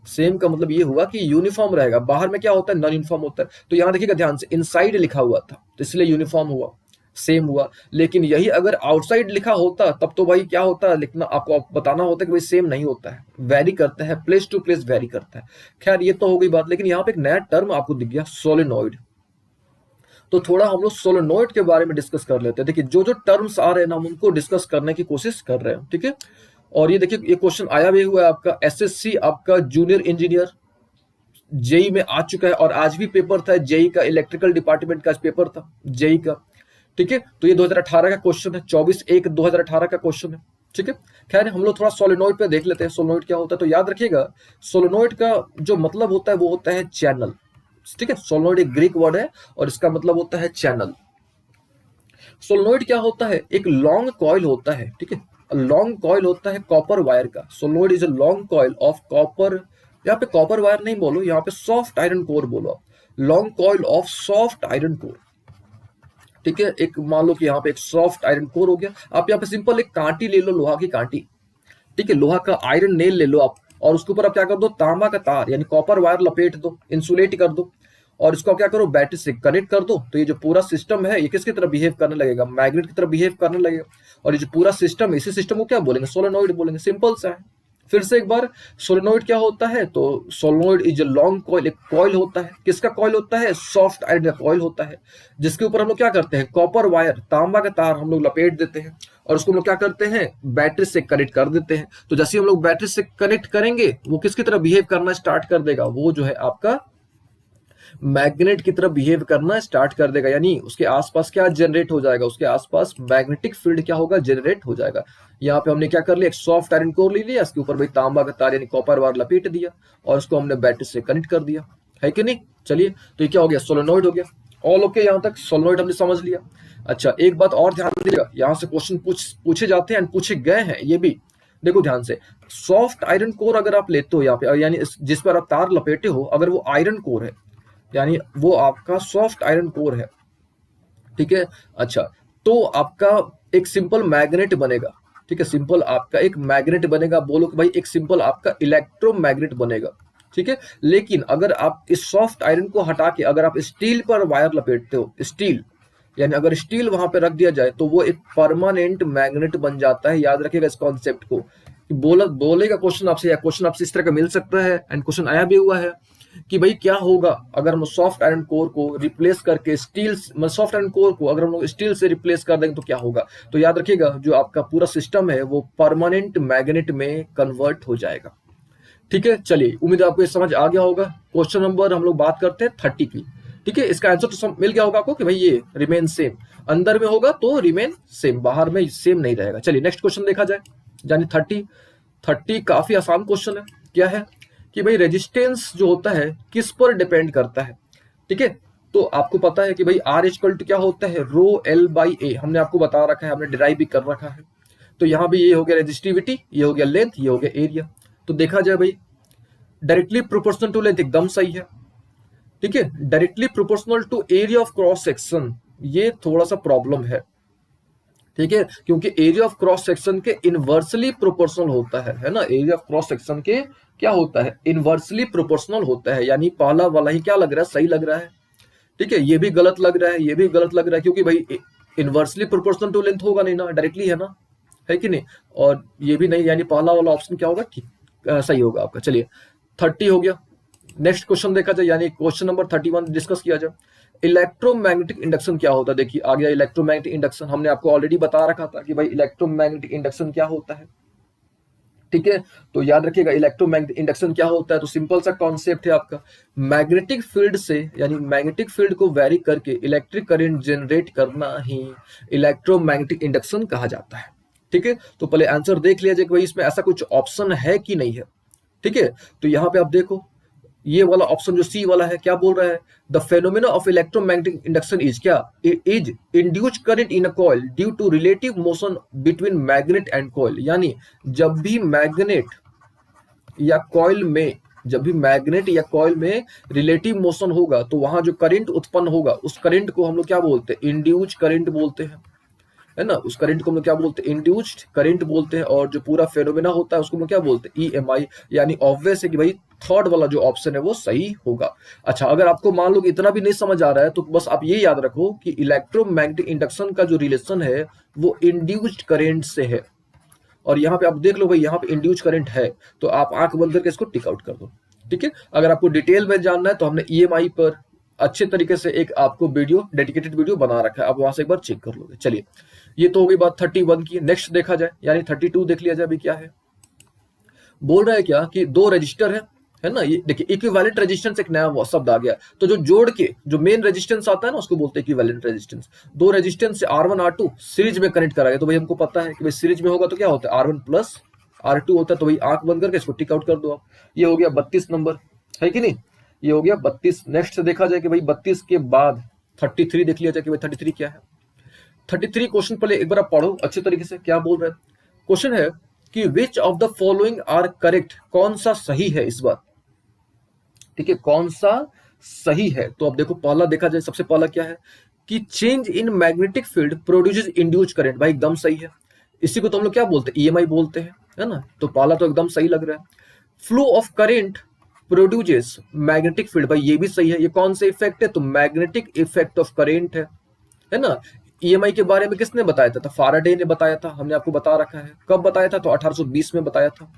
सेम का मतलब ये हुआ कि यूनिफॉर्म रहेगा, बाहर में क्या होता है, नॉन यूनिफॉर्म होता है। तो यहां देखिएगा ध्यान से, इनसाइड लिखा हुआ था तो इसलिए यूनिफॉर्म हुआ, सेम हुआ। लेकिन यही अगर आउटसाइड लिखा होता तब तो भाई क्या होता है, लिखना आपको बताना होता है कि भाई सेम नहीं होता है, वेरी करता है, प्लेस टू प्लेस वेरी करता है। खैर ये तो हो गई बात, लेकिन यहाँ पे एक नया टर्म आपको दिख गया, सोलेनॉइड। तो थोड़ा हम लोग सोलेनॉइड के बारे में डिस्कस कर लेते हैं। देखिए जो जो टर्म्स आ रहे हैं ना हम उनको डिस्कस करने की कोशिश कर रहे हैं। ठीक है, और ये देखिए ये क्वेश्चन आया भी हुआ है आपका एसएससी, आपका जूनियर इंजीनियर जेई में आ चुका है, और आज भी पेपर था जेई का, इलेक्ट्रिकल डिपार्टमेंट का पेपर था जेई का। ठीक है, तो ये 2018 का क्वेश्चन है, 24/1/2018 का क्वेश्चन है। ठीक है, खैर हम लोग थोड़ा सोलेनॉइड पे देख लेते हैं, सोलेनॉइड क्या होता है। तो याद रखिएगा सोलेनॉइड का जो मतलब होता है वो होता है चैनल। ठीक है, सोलेनॉइड एक ग्रीक वर्ड है और इसका मतलब होता है चैनल। सोलेनॉइड क्या होता है, एक लॉन्ग कॉइल होता है। ठीक है, लॉन्ग कॉइल होता है कॉपर वायर का। Solenoid is a long coil of copper, यहाँ पे कॉपर वायर नहीं बोलो, यहाँ पे सॉफ्ट आयरन कोर बोलो आप, long coil of soft iron core. ठीक है, एक मान लो कि यहाँ पे एक सॉफ्ट आयरन कोर हो गया। आप यहाँ पे सिंपल एक कांटी ले लो, लोहा की कांटी, ठीक है, लोहा का आयरन नेल ले लो आप, और उसके ऊपर आप क्या कर दो, तांबा का तार यानी कॉपर वायर लपेट दो, इंसुलेट कर दो, और इसको क्या करो, बैटरी से कनेक्ट कर दो। तो ये जो पूरा सिस्टम है ये किसकी तरह बिहेव करने लगेगा, मैग्नेट की तरह बिहेव करने लगेगा। और ये जो पूरा सिस्टम है, इसी सिस्टम को क्या बोलेंगे, सोलेनॉइड बोलेंगे। सिंपल सा है। फिर से एक बार, सोलेनॉइड क्या होता है, तो solenoid is a long coil, एक कॉइल होता है। किसका कॉइल होता है, सॉफ्ट आयरन का कॉइल होता है, जिसके ऊपर हम लोग क्या करते हैं, कॉपर वायर, तांबा का तार हम लोग लपेट देते हैं, और उसको हम लोग क्या करते हैं, बैटरी से कनेक्ट कर देते हैं। तो जैसे हम लोग बैटरी से कनेक्ट करेंगे, वो किसकी तरह बिहेव करना स्टार्ट कर देगा, वो जो है आपका मैग्नेट की तरह बिहेव करना स्टार्ट कर देगा। यानी उसके आसपास क्या जनरेट हो जाएगा, उसके आसपास मैग्नेटिक फील्ड क्या होगा, जनरेट हो जाएगा। यहाँ पे हमने क्या कर लिया, एक सॉफ्ट आयरन कोर ले लिया, इसके ऊपर भाई तांबा का तार यानी कॉपर वायर लपेट दिया, और उसको हमने बैटरी से कनेक्ट कर दिया, है कि नहीं। चलिए, तो ये क्या हो गया, सोलेनॉइड हो गया। ऑल ओके, यहाँ तक सोलेनॉइड हमने समझ लिया। अच्छा, एक बात और ध्यान दीजिएगा, यहाँ से क्वेश्चन पूछे जाते हैं, पूछे गए हैं ये भी, देखो ध्यान से। सॉफ्ट आयरन कोर अगर आप लेते हो यहाँ पे, यानी जिस पर आप तार लपेटे हो, अगर वो आयरन कोर है, यानी वो आपका सॉफ्ट आयरन कोर है, ठीक है। अच्छा, तो आपका एक सिंपल मैग्नेट बनेगा, ठीक है, सिंपल आपका एक मैग्नेट बनेगा। बोलो कि भाई एक सिंपल आपका इलेक्ट्रोमैग्नेट बनेगा, ठीक है। लेकिन अगर आप इस सॉफ्ट आयरन को हटा के अगर आप स्टील पर वायर लपेटते हो, स्टील यानी अगर स्टील वहां पे रख दिया जाए, तो वो एक परमानेंट मैग्नेट बन जाता है। याद रखिएगा इस कॉन्सेप्ट को। बोलेगा क्वेश्चन आपसे, या क्वेश्चन आपसे इस तरह का मिल सकता है, एंड क्वेश्चन आया भी हुआ है कि भाई क्या होगा अगर हम सॉफ्ट आयरन कोर को रिप्लेस करके स्टील, सॉफ्ट आयरन कोर को अगर हम लोग स्टील से रिप्लेस कर देंगे तो क्या होगा। तो याद रखिएगा, जो आपका पूरा सिस्टम है वो परमानेंट मैग्नेट में कन्वर्ट हो जाएगा। ठीक है, चलिए, उम्मीद है आपको ये समझ आ गया होगा। क्वेश्चन नंबर हम लोग बात करते हैं 30 की, ठीक है। इसका आंसर तो मिल गया होगा आपको कि भाई ये रिमेन सेम, अंदर में होगा तो रिमेन सेम, बाहर में सेम नहीं रहेगा। चलिए नेक्स्ट क्वेश्चन देखा जाए, यानी 30 काफी आसान क्वेश्चन है। क्या है कि भाई रेजिस्टेंस जो होता है किस पर डिपेंड करता है, ठीक है। तो आपको पता है कि भाई आर इक्वल टू क्या होता है, रो एल बाई ए, हमने आपको बता रखा है, हमने डिराइव भी कर रखा है। तो यहाँ भी ये हो गया रेजिस्टिविटी, ये हो गया लेंथ, ये हो गया एरिया। तो देखा जाए भाई, डायरेक्टली प्रोपोर्शनल टू लेंथ एकदम सही है, ठीक है। Directly proportional to area of cross section, ये थोड़ा सा प्रॉब्लम है, ठीक है, क्योंकि एरिया ऑफ क्रॉस सेक्शन के इनवर्सली प्रोपोर्शनल होता है ना। एरिया ऑफ क्रॉस सेक्शन के क्या होता है, इनवर्सली प्रोपोर्शनल होता है। यानी पहला वाला ही क्या लग रहा है, सही लग रहा है, ठीक है। ये भी गलत लग रहा है, ये भी गलत लग रहा है, क्योंकि भाई इनवर्सली प्रोपोर्शनल टू लेंथ होगा नहीं ना, डायरेक्टली है ना, है कि नहीं। और ये भी नहीं, यानी पहला वाला ऑप्शन क्या होगा, ठीक सही होगा आपका। चलिए 30 हो गया। नेक्स्ट क्वेश्चन देखा जाए, यानी क्वेश्चन नंबर 31 डिस्कस किया जाए। इलेक्ट्रोमैग्नेटिक इंडक्शन क्या होता है, देखिए आ गया इलेक्ट्रोमैग्नेटिक इंडक्शन। हमने आपको ऑलरेडी बता रखा था कि भाई इलेक्ट्रोमैग्नेटिक इंडक्शन क्या होता है, ठीक है। तो याद रखिएगा इलेक्ट्रोमैग्नेटिक इंडक्शन क्या होता है, तो सिंपल सा कॉन्सेप्ट है आपका, मैग्नेटिक फील्ड से यानी मैग्नेटिक फील्ड को वेरी करके इलेक्ट्रिक करंट जनरेट करना ही इलेक्ट्रोमैग्नेटिक इंडक्शन कहा जाता है, ठीक है। तो पहले आंसर देख लिया जाए कि भाई इसमें ऐसा कुछ ऑप्शन है कि नहीं है, ठीक है। तो यहाँ पे आप देखो, ये वाला ऑप्शन जो सी वाला है क्या बोल रहा है, the phenomena of electromagnetic induction is क्या, is induced current in a coil due to relative motion between magnet and coil. यानी जब भी मैग्नेट या कॉइल में, जब भी मैग्नेट या कॉइल में रिलेटिव मोशन होगा, तो वहां जो करंट उत्पन्न होगा उस करंट को हम लोग क्या बोलते हैं, इंड्यूस्ड करंट बोलते हैं, है ना। उस करंट को हम लोग क्या बोलते हैं, इंड्यूस्ड करंट बोलते हैं। और जो पूरा फेनोमेना होता है उसको हम लोग क्या बोलते हैं, ईएमआई। यानी ऑब्वियस है कि भाई थर्ड वाला जो ऑप्शन है वो सही होगा। अच्छा, अगर आपको मान लो कि इतना भी नहीं समझ आ रहा है, तो बस आप ये याद रखो कि इलेक्ट्रोमैग्नेटिक इंडक्शन का जो रिलेशन है वो इंड्यूस्ड करंट से है। और यहाँ पे आप देख लो भाई, यहाँ पे इंड्यूस्ड करंट है, तो आप आंख बंद करके इसको टिक आउट कर दो, ठीक है। अगर आपको डिटेल में जानना है तो हमने ईएमआई पर अच्छे तरीके से एक आपको वीडियो, डेडिकेटेड वीडियो बना रखा है, आप वहां से एक बार चेक कर लोगे। चलिए, ये तो हो गई बात 31 की। नेक्स्ट देखा जाए, यानी 32 देख लिया जाए। अभी क्या है, बोल रहा है क्या कि दो रजिस्टर है ना। ये देखिए, इक्विवेलेंट रेजिस्टेंस एक नया शब्द आ गया। तो जो जोड़ के जो मेन रेजिस्टेंस आता है ना, उसको बोलते हैं इक्विवेलेंट रेजिस्टेंस। दो रेजिस्टेंस से R1 R2 सीरीज में कनेक्ट करा गया। तो भाई हमको पता है कि भाई सीरीज में होगा तो क्या होता है, R1 प्लस R2 होता है। तो भाई आंख बंद करके इसको टिक आउट कर दो आप। ये हो गया 32 नंबर, है कि नहीं, ये हो गया 32। नेक्स्ट देखा जाए कि भाई 32 के बाद 33 देख लिया जाए कि भाई 33 क्या है। 33 क्वेश्चन पहले एक बार आप पढ़ो अच्छे तरीके से, क्या बोल रहे हैं। क्वेश्चन है कि which of the following are correct, कौन सा सही है इस बार, ठीक है, कौन सा सही है। तो अब देखो पहला देखा जाए, सबसे पहला क्या है कि change in magnetic field produces induced current, भाई एकदम सही है। इसी को तो हम लोग क्या बोलते हैं, ईएमआई बोलते हैं, है ना। तो पहला तो एकदम सही लग रहा है। Flow of current produces magnetic field, भाई ये भी सही है। ये कौन सा इफेक्ट है, तो मैग्नेटिक इफेक्ट ऑफ करंट है ना। ईएमआई के बारे में किसने बताया था, तो फाराडे ने बताया था, हमने आपको बता रखा है। कब बताया था, तो 1820 में बताया था।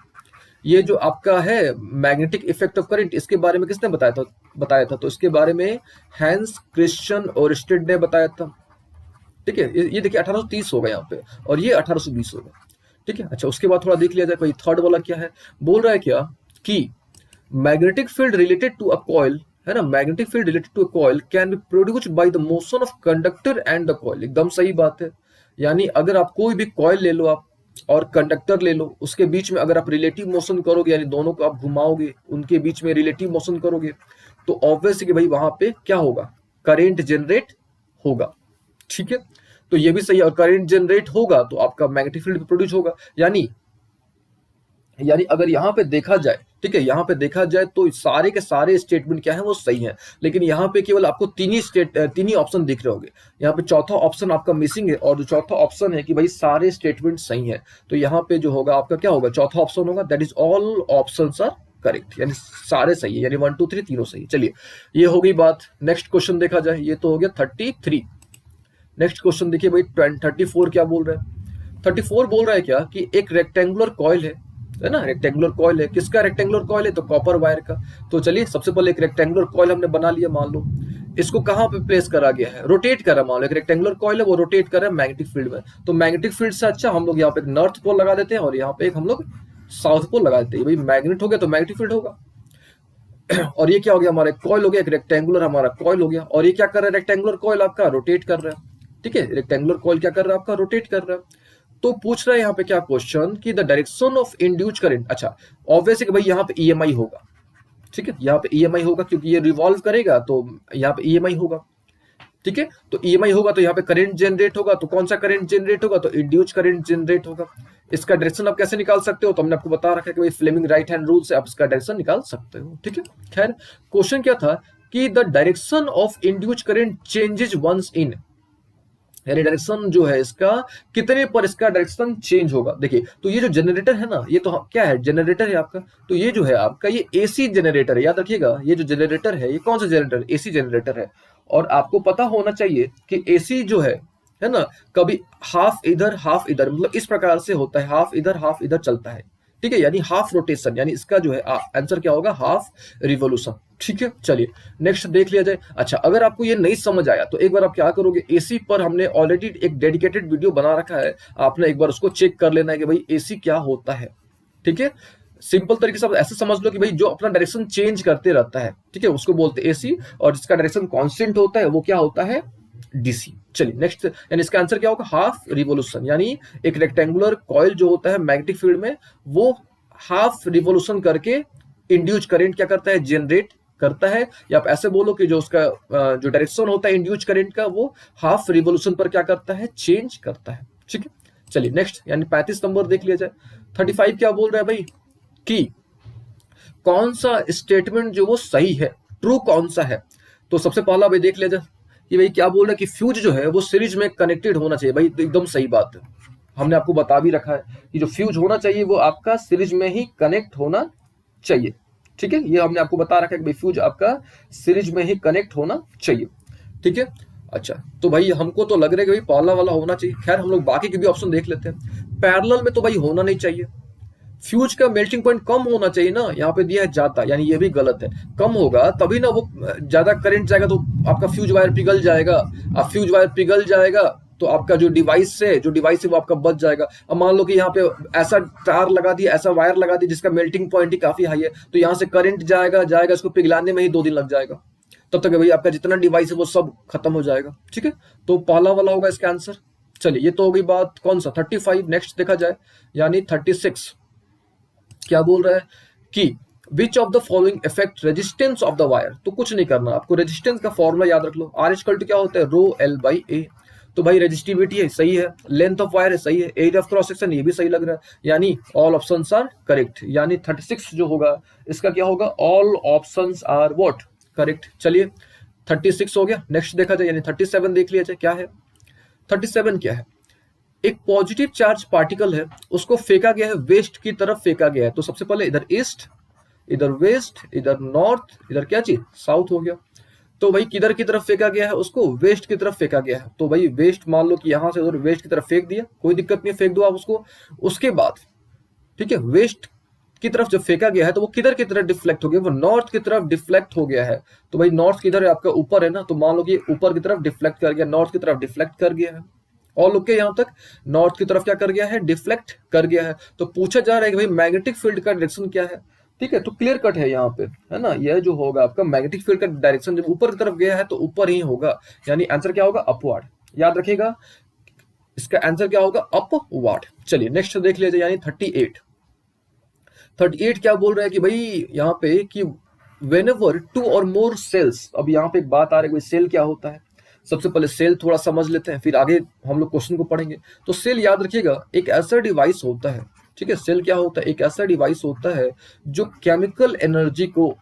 ये जो आपका है मैग्नेटिक इफेक्ट ऑफ करंट, इसके बारे में किसने बताया था, तो इसके बारे में हैंस क्रिश्चियन ओरस्टेड ने बताया था। ठीक है, ये देखिए 1830 होगा यहाँ पे, और ये 1820 होगा। ठीक है, अच्छा उसके बाद थोड़ा देख लिया जाए, कोई थर्ड वाला क्या है, बोल रहा है क्या कि magnetic field related to a coil, है ना, magnetic field related to a coil can be produced by the motion of conductor and the coil, एकदम सही बात है। यानी अगर आप कोई भी कॉइल ले लो आप और कंडक्टर ले लो, उसके बीच में अगर आप रिलेटिव मोशन करोगे, यानी दोनों को आप घुमाओगे, उनके बीच में रिलेटिव मोशन करोगे, तो ऑब्वियस कि भाई वहां पे क्या होगा, करेंट जनरेट होगा। ठीक है, तो ये भी सही है, और करंट जनरेट होगा तो आपका मैग्नेटिक फील्ड प्रोड्यूस होगा। यानी अगर यहाँ पे देखा जाए, ठीक है, यहाँ पे देखा जाए तो सारे के सारे स्टेटमेंट क्या है, वो सही है। लेकिन यहाँ पे केवल आपको तीन ही ऑप्शन दिख रहे होंगे। यहाँ पे चौथा ऑप्शन आपका मिसिंग है, और जो चौथा ऑप्शन है कि भाई सारे स्टेटमेंट सही है, तो यहाँ पे जो होगा आपका क्या होगा, चौथा ऑप्शन होगा, that is all options are correct, यानी सारे सही है, यानी 1 2 3 तीनों सही है। चलिए ये हो गई बात। नेक्स्ट क्वेश्चन देखा जाए, ये तो हो गया 33। नेक्स्ट क्वेश्चन देखिए भाई 34 क्या बोल रहा है। 34 बोल रहा है क्या कि एक रेक्टेंगुलर कॉइल है ना, रेक्टेंगुलर कॉइल है, किसका रेक्टेंगुलर कॉइल है, तो कॉपर वायर का। तो चलिए सबसे पहले एक रेक्टेंगुलर कॉइल हमने बना लिया, मान लो इसको कहाँ पे प्लेस करा गया है, रोटेट करा, मान लो एक रेक्टेंगुलर कॉइल है, वो रोटेट कर रहा है मैग्नेटिक फील्ड में। तो मैग्नेटिक फील्ड से अच्छा हम लोग यहाँ पे एक नॉर्थ पोल लगा देते हैं, और यहाँ पे एक हम लोग साउथ पोल लगा देते हैं। भाई मैग्नेट हो गया तो मैग्नेटिक फील्ड होगा। और ये क्या हो गया, हमारा कॉइल हो गया, एक रेक्टेंगुलर हमारा कॉइल हो गया। और ये क्या कर रहा है, रेक्टेंगुलर कॉइल आपका रोटेट कर रहा है। ठीक है, रेक्टेंगुलर कॉइल क्या कर रहा है, आपका रोटेट कर रहा है। तो पूछ रहा है यहाँ पे क्या क्वेश्चन कि the direction of induced current. अच्छा ऑब्वियस है कि भाई यहाँ पे ईएमआई होगा। ठीक है, यहाँ पे ईएमआई होगा क्योंकि ये रिवॉल्व करेगा, तो यहाँ पे ईएमआई होगा। ठीक है, तो ईएमआई होगा तो यहाँ पे करंट जनरेट होगा, तो कौन सा करंट जनरेट होगा, तो इंड्यूस्ड करंट जनरेट होगा। इसका डायरेक्शन आप कैसे निकाल सकते हो, तो हमने आपको बता रखा है कि भाई फ्लेमिंग राइट हैंड रूल से आप इसका डायरेक्शन निकाल सकते हो। ठीक है, खैर क्वेश्चन क्या था कि the direction of induced current changes once in, यानी डायरेक्शन जो है इसका कितने पर इसका डायरेक्शन चेंज होगा। देखिए तो ये जो जनरेटर है ना, ये तो क्या है, जनरेटर है आपका। तो ये जो है आपका ये एसी जनरेटर है, याद रखिएगा, ये जो जनरेटर है ये कौन सा जनरेटर, एसी जनरेटर है। और आपको पता होना चाहिए कि एसी जो है ना, कभी हाफ इधर हाफ इधर, मतलब इस प्रकार से होता है, हाफ इधर चलता है। ठीक है, यानी हाफ रोटेशन, यानी इसका जो है आंसर क्या होगा, हाफ रिवोल्यूशन। ठीक है, चलिए नेक्स्ट देख लिया जाए। अच्छा अगर आपको ये नहीं समझ आया तो एक बार आप क्या करोगे, एसी पर हमने ऑलरेडी एक डेडिकेटेड वीडियो बना रखा है, आपने एक बार उसको चेक कर लेना है कि भाई एसी क्या होता है। ठीक है, सिंपल तरीके से आप ऐसे समझ लो कि भाई जो अपना डायरेक्शन चेंज करते रहता है, ठीक है, उसको बोलते हैं एसी, और जिसका डायरेक्शन कांस्टेंट होता है वो क्या होता है, डीसी। चलिए नेक्स्ट, यानी इसका आंसर क्या होगा, हाफ रिवोल्यूशन। यानी एक रेक्टेंगुलर कॉइल जो होता है मैग्नेटिक फील्ड में, वो हाफ रिवोल्यूशन करके इंड्यूस करंट क्या करता है, जनरेट करता है। या आप ऐसे बोलो कि जो उसका जो डायरेक्शन होता है इंड्यूस करंट का, वो हाफ रिवोल्यूशन पर क्या करता है, चेंज करता है। ठीक है, चलिए नेक्स्ट, यानी 35 नंबर देख लिया जाए। 35 क्या बोल रहा है भाई कि कौन सा स्टेटमेंट जो वो सही है, ट्रू कौन सा है। तो सबसे पहला भाई देख लिया जाए कि भाई क्या बोल रहा है कि फ्यूज जो है वो सीरीज में कनेक्टेड होना चाहिए। भाई तो एकदम सही बात है, हमने आपको बता भी रखा है कि जो फ्यूज होना चाहिए वो आपका सीरीज में ही कनेक्ट होना चाहिए। ठीक है, ये हमने आपको बता रखा है कि भाई फ्यूज आपका सीरीज में ही कनेक्ट होना चाहिए। ठीक है, अच्छा तो भाई हमको तो लग रहा है कि भाई पहला वाला होना चाहिए। खैर हम लोग बाकी के भी ऑप्शन देख लेते हैं। पैरेलल में तो भाई होना नहीं चाहिए, फ्यूज का मेल्टिंग पॉइंट कम होना चाहिए ना, यहाँ पे दिया है ज्यादा, यानी ये भी गलत है। कम होगा तभी ना वो ज्यादा करंट जाएगा तो आपका फ्यूज वायर पिघल जाएगा। अब फ्यूज वायर पिघल जाएगा तो आपका जो डिवाइस है वो आपका बच जाएगा। अब मान लो कि यहाँ पे ऐसा तार लगा दिया, ऐसा वायर लगा दिया जिसका मेल्टिंग पॉइंट ही काफी हाई है, तो यहाँ से करंट जाएगा इसको पिघलाने में ही 2 दिन लग जाएगा। तब तक भाई आपका जितना डिवाइस है वो सब खत्म हो जाएगा। ठीक है, तो पहला वाला होगा इसका आंसर। चलिए ये तो हो गई बात कौन सा 35। नेक्स्ट देखा जाए, यानी 36 क्या बोल रहा है कि which of the following effect resistance of the wire. तो कुछ नहीं करना आपको, रेजिस्टेंस का फॉर्मूला याद रख लो, आर इक्वल टू क्या होता है, रो एल बाई ए। तो भाई रेजिस्टिविटी है, सही है, लेंथ ऑफ वायर है, सही है, एरिया ऑफ क्रॉस सेक्शन ये भी सही लग रहा है, यानी ऑल ऑप्शंस आर करेक्ट, यानी 36 जो होगा इसका क्या होगा, all options are what, correct. चलिए 36 हो गया, नेक्स्ट देखा जाए यानी 37 देख लिया जाए क्या है। 37 क्या है, एक पॉजिटिव चार्ज पार्टिकल है, उसको फेंका गया है वेस्ट की तरफ फेंका गया है, तो सबसे पहले इधर ईस्ट, इधर वेस्ट, इधर नॉर्थ, इधर क्या चीज, साउथ हो गया। तो भाई किधर की तरफ फेंका गया है, उसको वेस्ट की तरफ फेंका गया है, तो भाई वेस्ट मान लो कि यहां से उधर वेस्ट की तरफ फेंक दिया, कोई दिक्कत नहीं, फेंक दो आप उसको। उसके बाद ठीक है, वेस्ट की तरफ जब फेंका गया है तो वो किधर की तरफ डिफ्लेक्ट हो गया, वो नॉर्थ की तरफ डिफ्लेक्ट हो गया है। तो भाई नॉर्थ किधर है आपका, ऊपर है ना, तो मान लो कि ऊपर की तरफ डिफ्लेक्ट कर गया, नॉर्थ की तरफ डिफ्लेक्ट कर गया है। और लोग के यहां तक नॉर्थ की तरफ क्या कर गया है, डिफ्लेक्ट कर गया है। तो पूछा जा रहा है कि भाई मैग्नेटिक फील्ड का डायरेक्शन क्या है, ठीक है, तो क्लियर कट है यहाँ पे, है ना, यह जो होगा आपका मैग्नेटिक फील्ड का डायरेक्शन जब ऊपर की तरफ गया है तो ऊपर ही होगा, यानी आंसर क्या होगा, अपवर्ड। याद रखिएगा इसका आंसर क्या होगा, अपवर्ड। चलिए नेक्स्ट देख लीजिए, यानी 38 क्या बोल रहा है कि भाई यहाँ पे कि whenever टू और मोर सेल्स, अब यहाँ पे एक बात आ रही है, सेल क्या होता है, सबसे पहले सेल थोड़ा समझ लेते हैं, फिर आगे हम लोग क्वेश्चन को पढ़ेंगे। तो सेल याद रखिएगा एक ऐसा डिवाइस होता है, ठीक है, सेल क्या होता है, एक ऐसा डिवाइस होता है जो केमिकल एनर्जी को,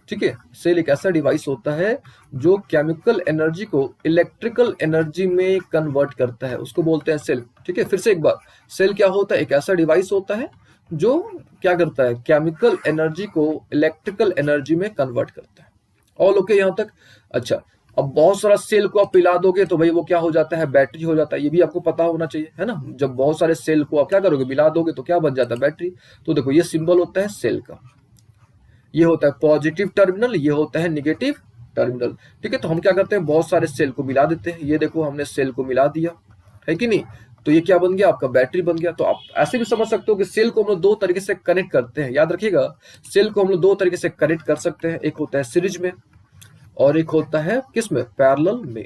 ठीक है, सेल एक ऐसा डिवाइस होता है जो केमिकल एनर्जी को इलेक्ट्रिकल एनर्जी में कन्वर्ट करता है, उसको बोलते हैं सेल। ठीक है, फिर से एक बार, सेल क्या होता है, एक ऐसा डिवाइस होता है जो क्या करता है, केमिकल एनर्जी को इलेक्ट्रिकल एनर्जी में कन्वर्ट करता है। और ओके यहाँ तक। अच्छा, अब बहुत सारा सेल को आप पिला दोगे तो भाई वो क्या हो जाता है, बैटरी हो जाता है, ये भी आपको पता होना चाहिए, है ना। जब बहुत सारे सेल को आप क्या करोगे, मिला दोगे तो क्या बन जाता है, बैटरी। तो देखो ये सिंबल होता है सेल का, ये होता है पॉजिटिव टर्मिनल, ये होता है निगेटिव टर्मिनल। ठीक है, तो हम क्या करते हैं, बहुत सारे सेल को मिला देते हैं, ये देखो हमने सेल को मिला दिया, है कि नहीं, तो ये क्या बन गया, आपका बैटरी बन गया। तो आप ऐसे भी समझ सकते हो कि सेल को हम लोग दो तरीके से कनेक्ट करते हैं, याद रखिएगा सेल को हम लोग दो तरीके से कनेक्ट कर सकते हैं, एक होता है सीरीज में और एक होता है किस में, पैरेलल में।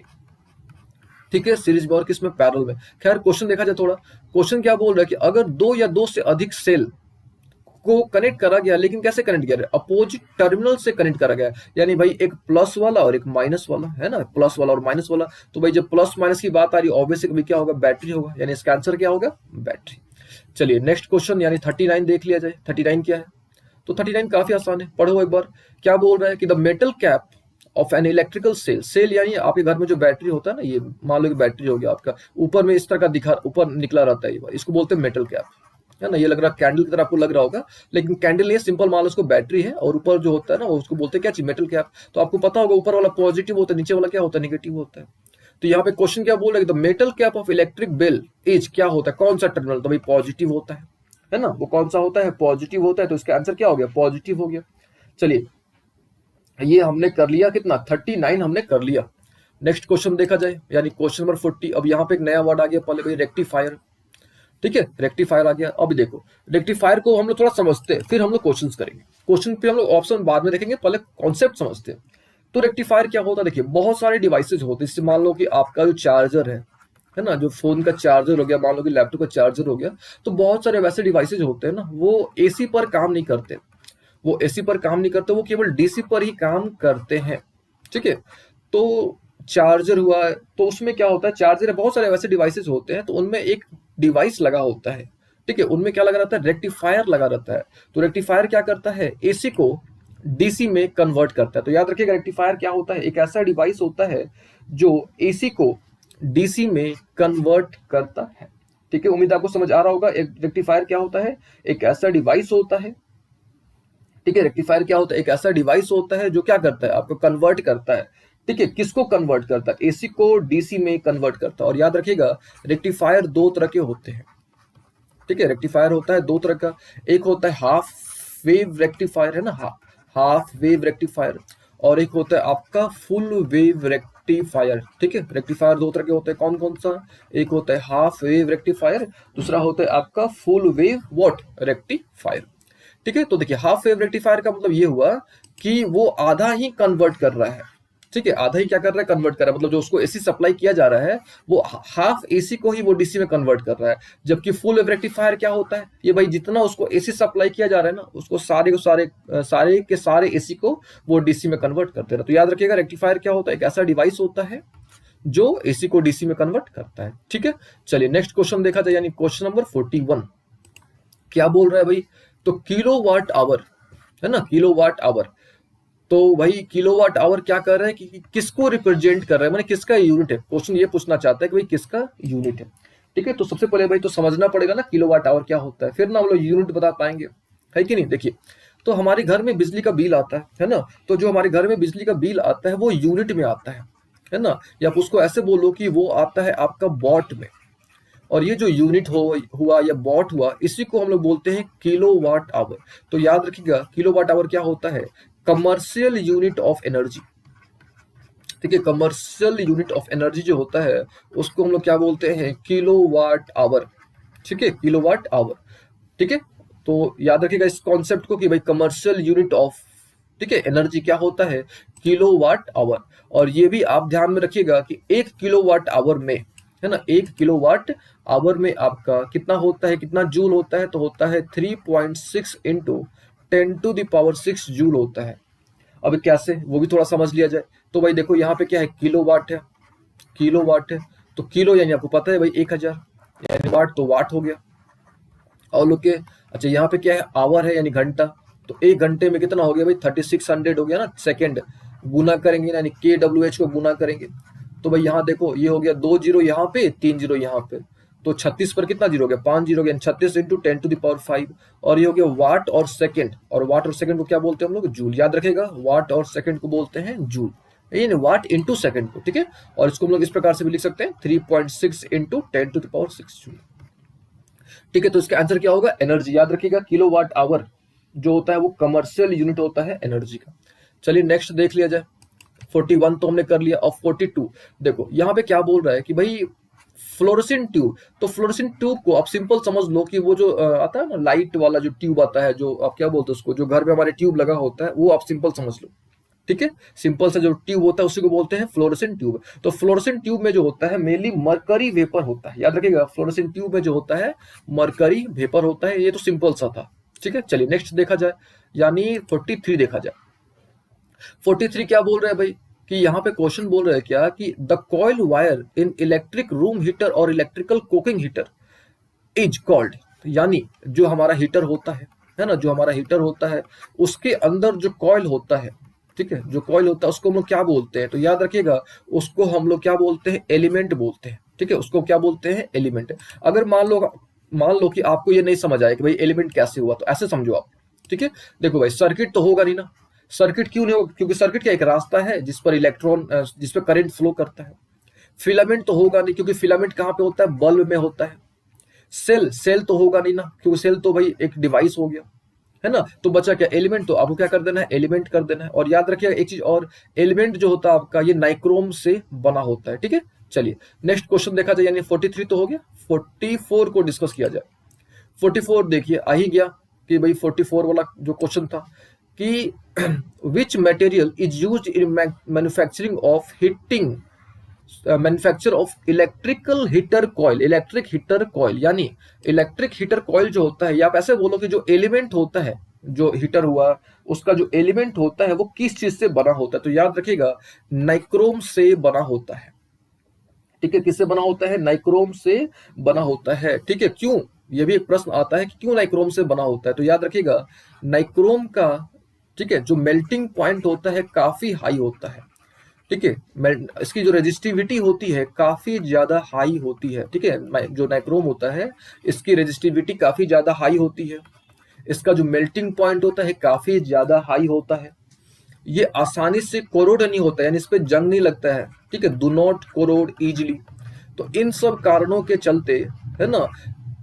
ठीक है, सीरीज में और किस में, पैरेलल में। खैर क्वेश्चन देखा जाए थोड़ा, क्वेश्चन क्या बोल रहा है कि अगर दो या दो से अधिक सेल को कनेक्ट करा गया, लेकिन कैसे कनेक्ट किया, अपोजिट टर्मिनल से कनेक्ट करा गया, यानी भाई एक प्लस वाला और एक माइनस वाला, है ना, प्लस वाला और माइनस वाला। तो भाई जब प्लस माइनस की बात आ रही है ऑब्वियसली क्या होगा, बैटरी होगा, यानी इसका आंसर क्या होगा, बैटरी। चलिए नेक्स्ट क्वेश्चन यानी 39 देख लिया जाए। 39 क्या है, तो 39 काफी आसान है, पढ़ो एक बार। क्या बोल रहा है कि the metal cap of an electrical cell, cell यानी आपके घर में जो बैटरी होता है ना, ये मान लो कि बैटरी हो गया आपका, ऊपर में इस तरह का दिखा, ऊपर निकला रहता है, इसको बोलते हैं मेटल कैप, है ना। ये लग रहा कैंडल की तरह आपको लग रहा होगा, लेकिन कैंडल नहीं है, सिंपल मान लो उसको बैटरी है, और ऊपर जो होता है ना उसको बोलते हैं क्या चीज, मेटल कैप। तो आपको पता होगा ऊपर वाला पॉजिटिव होता है, नीचे वाला क्या होता है, निगेटिव होता है। तो यहाँ पे क्वेश्चन क्या बोल रहा है, the metal cap of electric bell is क्या होता है, कौन सा टर्मिनल, तो भाई पॉजिटिव होता है ना, वो कौन सा होता है, पॉजिटिव होता है, तो इसका आंसर क्या हो गया, पॉजिटिव हो गया। चलिए ये हमने कर लिया, कितना 39 हमने कर लिया। नेक्स्ट क्वेश्चन देखा जाए, यानी क्वेश्चन नंबर 40। अब यहाँ पे एक नया वर्ड आ गया, पहले भाई रेक्टिफायर, ठीक है, रेक्टिफायर आ गया। अब देखो रेक्टिफायर को हम लोग थोड़ा समझते हैं, फिर हम लोग क्वेश्चंस करेंगे, क्वेश्चन पे हम लोग ऑप्शन बाद में देखेंगे, पहले कॉन्सेप्ट समझते हैं। तो रेक्टिफायर क्या होता है, देखिए बहुत सारे डिवाइसेज होते हैं, जैसे मान लो कि आपका जो चार्जर है ना, जो फोन का चार्जर हो गया, मान लो कि लैपटॉप का चार्जर हो गया, तो बहुत सारे वैसे डिवाइसेज होते हैं ना, वो एसी पर काम नहीं करते, वो एसी पर काम नहीं करते, वो केवल डीसी पर ही काम करते हैं। ठीक है, तो चार्जर हुआ, तो उसमें क्या होता है, चार्जर बहुत सारे वैसे डिवाइसेस होते हैं, तो उनमें एक डिवाइस लगा होता है, ठीक है, उनमें क्या लगा रहता है, रेक्टिफायर लगा रहता है। तो रेक्टिफायर क्या करता है, एसी को डीसी में कन्वर्ट करता है। तो याद रखिएगा रेक्टिफायर क्या होता है, एक ऐसा डिवाइस होता है जो एसी को डीसी में कन्वर्ट करता है। ठीक है, उम्मीद आपको समझ आ रहा होगा, एक रेक्टिफायर क्या होता है, एक ऐसा डिवाइस होता है, ठीक है, रेक्टिफायर क्या होता है, एक ऐसा डिवाइस होता है जो क्या करता है, आपको कन्वर्ट करता है। ठीक है, किसको कन्वर्ट करता है, एसी को डीसी में कन्वर्ट करता है। और याद रखिएगा रेक्टिफायर दो तरह के होते हैं, ठीक है, रेक्टिफायर होता है दो तरह का, एक होता है हाफ वेव रेक्टिफायर, है ना, हाफ वेव रेक्टिफायर, और एक होता है आपका फुल वेव रेक्टिफायर। ठीक है, रेक्टिफायर दो तरह के होते हैं, कौन कौन सा, एक होता है हाफ वेव रेक्टिफायर, दूसरा होता है आपका फुल वेव व्हाट रेक्टिफायर। ठीक है, तो देखिए हाफ वेव रेक्टिफायर का मतलब ये हुआ कि वो आधा ही कन्वर्ट कर रहा है, ठीक है, आधा ही क्या कर रहा है, कन्वर्ट कर रहा है, मतलब जो उसको एसी सप्लाई किया जा रहा है वो हाफ एसी को ही वो डीसी में कन्वर्ट कर रहा है। जबकि फुल वेव रेक्टिफायर क्या होता है, ये भाई जितना उसको एसी सप्लाई किया जा रहा है ना, उसको सारे के सारे एसी को वो डीसी में कन्वर्ट करते रहे। तो याद रखिएगा रेक्टिफायर क्या होता है, एक ऐसा डिवाइस होता है जो एसी को डीसी में कन्वर्ट करता है। ठीक है, चलिए नेक्स्ट क्वेश्चन देखा जाए, यानी क्वेश्चन नंबर 41 क्या बोल रहा है भाई, तो किलोवाट आवर है ना, किलोवाट आवर। तो भाई किलोवाट आवर क्या कर रहा है कि किसको रिप्रेजेंट कर रहा है, माने किसका यूनिट है, क्वेश्चन ये पूछना चाहता है कि भाई किसका यूनिट है। ठीक है, तो सबसे पहले भाई तो समझना पड़ेगा ना किलोवाट आवर क्या होता है, फिर ना हम लोग यूनिट बता पाएंगे, है कि नहीं। देखिए, तो हमारे घर में बिजली का बिल आता है ना, तो जो हमारे घर में बिजली का बिल आता है वो यूनिट में आता है ना, या आप उसको ऐसे बोलो कि वो आता है आपका वॉट में। और ये जो यूनिट हुआ या वॉट हुआ, इसी को हम लोग बोलते हैं किलोवाट आवर। तो याद रखिएगा किलोवाट आवर क्या होता है, कमर्शियल यूनिट ऑफ एनर्जी। ठीक है, कमर्शियल यूनिट ऑफ एनर्जी जो होता है उसको हम लोग क्या बोलते हैं, किलोवाट आवर। ठीक है, किलोवाट आवर। ठीक है, तो याद रखिएगा इस कॉन्सेप्ट को कि भाई कमर्शियल यूनिट ऑफ, ठीक है, एनर्जी क्या होता है, किलोवाट आवर। और ये भी आप ध्यान में रखिएगा कि 1 किलोवाट आवर में, है ना, 1 किलोवाट आवर में आपका कितना होता है, कितना जूल होता है, तो होता है 3.6 इंटू 10⁶ जूल होता है। अब कैसे, वो भी थोड़ा समझ लिया जाए। तो भाई देखो यहाँ पे क्या है, किलोवाट है, किलोवाट है, तो किलो यानी आपको पता है भाई 1000, यानी वाट तो वाट हो गया। और लोग के, अच्छा यहाँ पे क्या है, आवर है यानी घंटा, तो 1 घंटे में कितना हो गया भाई 3600 हो गया ना सेकंड। गुना करेंगे यानी KWH को गुना करेंगे, तो भाई यहाँ देखो ये हो गया 2 जीरो यहाँ पे, 3 जीरो यहाँ पे, तो 36 पर कितना जीरो हो गया, 5 जीरो हो गया, 36 इंटू 10⁵ और ये हो गया वाट और सेकंड। और वाट और सेकंड को क्या बोलते हैं हम लोग, जूल। याद रखेगा वाट और सेकंड को बोलते हैं जूल, यानी वाट इंटू सेकंड को। ठीक है, और इसको हम लोग इस प्रकार से भी लिख सकते हैं 3.6 इंटू 10⁶ जूल। ठीक है, तो इसका आंसर क्या होगा, एनर्जी। याद रखिएगा किलोवाट आवर जो होता है वो कमर्शियल यूनिट होता है एनर्जी का। चलिए नेक्स्ट देख लिया जाए, 41 तो हमने कर लिया। और 42 देखो यहाँ पे क्या बोल रहा है कि भाई फ्लोरेसेंट ट्यूब। तो फ्लोरेसेंट ट्यूब को आप सिंपल समझ लो कि वो जो आता है ना लाइट वाला जो ट्यूब आता है, जो आप क्या बोलते हैं उसको, जो घर में हमारे ट्यूब लगा होता है, वो आप सिंपल समझ लो। ठीक है, सिंपल सा जो ट्यूब होता है उसी को बोलते हैं फ्लोरेसेंट ट्यूब। तो फ्लोरेसेंट ट्यूब में जो होता है मेनली मरकरी वेपर होता है। याद रखिएगा फ्लोरेसेंट ट्यूब में जो होता है मरकरी वेपर होता है। ये तो सिंपल सा था। ठीक है, चलिए नेक्स्ट देखा जाए, यानी 43 देखा जाए। 43 क्या बोल रहे हैं भाई कि यहाँ पे क्वेश्चन बोल रहे हैं क्या कि the coil wire in electric room heater और electrical cooking heater is called, यानी जो हमारा हीटर होता है ना, जो हमारा हीटर होता है उसके अंदर जो कॉइल होता है, ठीक है, जो कॉइल होता है उसको हम लोग क्या बोलते हैं, तो याद रखिएगा उसको हम लोग क्या बोलते हैं, एलिमेंट बोलते हैं। ठीक है, उसको क्या बोलते हैं, एलिमेंट। अगर मान लो कि आपको ये नहीं समझ आया कि भाई एलिमेंट कैसे हुआ, तो ऐसे समझो आप। ठीक है, देखो भाई सर्किट तो होगा नहीं ना, सर्किट क्यों नहीं होगा, क्योंकि सर्किट का एक रास्ता है जिस पर इलेक्ट्रॉन, जिस पर करंट फ्लो करता है। फिलामेंट तो होगा नहीं, क्योंकि फिलामेंट कहाँ पे होता है, बल्ब में होता है। सेल तो होगा नहीं ना, क्योंकि सेल तो भाई एक डिवाइस हो गया, है ना। तो बचा क्या, एलिमेंट। तो आपको क्या कर देना है, एलिमेंट कर देना है। और याद रखिएगा एक चीज और, एलिमेंट जो होता है आपका ये नाइक्रोम से बना होता है। ठीक है, चलिए नेक्स्ट क्वेश्चन देखा जाए, यानी 43 तो हो गया, 44 को डिस्कस किया जाए। 44 देखिए आ ही गया कि भाई 44 वाला जो क्वेश्चन था कि which material is used in manufacturing of heating, manufacture of electrical heater coil. Electric heater coil यानी इलेक्ट्रिक हीटर कॉइल जो होता है, या आप ऐसे बोलो कि जो एलिमेंट होता है, जो हीटर हुआ उसका जो एलिमेंट होता है वो किस चीज से बना होता है, तो याद रखिएगा नाइक्रोम से बना होता है। ठीक है, किससे बना होता है, नाइक्रोम से बना होता है। ठीक है, क्यों, ये भी एक प्रश्न आता है कि क्यों नाइक्रोम से बना होता है, तो याद रखिएगा नाइक्रोम का, ठीक है, जो मेल्टिंग पॉइंट होता है काफी हाई होता है। ठीक है, इसकी जो रेजिस्टिविटी होती है काफी ज्यादा हाई होती है। ठीक है, जो नाइक्रोम होता है इसकी रेजिस्टिविटी काफी ज्यादा हाई होती है। इसका जो मेल्टिंग पॉइंट होता है काफी ज्यादा हाई होता है। ये आसानी से कोरोड नहीं होता है, यानी इस पे जंग नहीं लगता है। ठीक है, डू नॉट कोरोड इजिली। तो इन सब कारणों के चलते, है ना,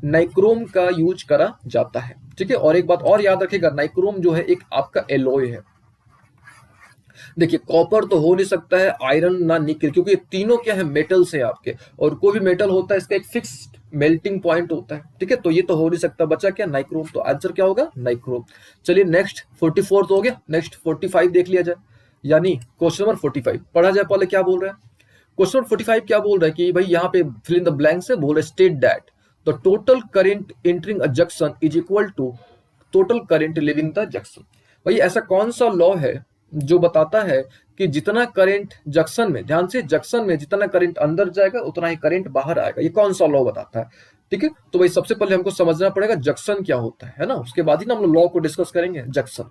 नाइक्रोम का यूज करा जाता है। ठीक है, और एक बात और याद रखिएगा, नाइक्रोम जो है एक आपका एलॉय है। देखिए कॉपर तो हो नहीं सकता है, आयरन ना निकल, क्योंकि तीनों क्या है, मेटल्स है आपके, और कोई भी मेटल होता है इसका एक फिक्स्ड मेल्टिंग पॉइंट होता है। ठीक है, तो ये तो हो नहीं सकता, बचा क्या, नाइक्रोम। तो आंसर क्या होगा, नाइक्रोम। चलिए नेक्स्ट 44 तो हो गया, नेक्स्ट 45 देख लिया जाए, यानी क्वेश्चन नंबर 45 पढ़ा जाए। पहले क्या बोल रहा है क्वेश्चन नंबर 45, क्या बोल रहा है कि भाई यहाँ पे फिल इन द ब्लैंक से बोल रहे state that the total current entering a junction is equal to total current leaving the junction. भाई ऐसा कौन सा लॉ है जो बताता है कि जितना करंट जंक्शन में, ध्यान से, जंक्शन में जितना करंट अंदर जाएगा उतना ही करंट बाहर आएगा। ये कौन सा लॉ बताता है? ठीक है, तो भाई सबसे पहले हमको समझना पड़ेगा जंक्शन क्या होता है ना, उसके बाद ही ना हम लोग लॉ को डिस्कस करेंगे। जंक्शन,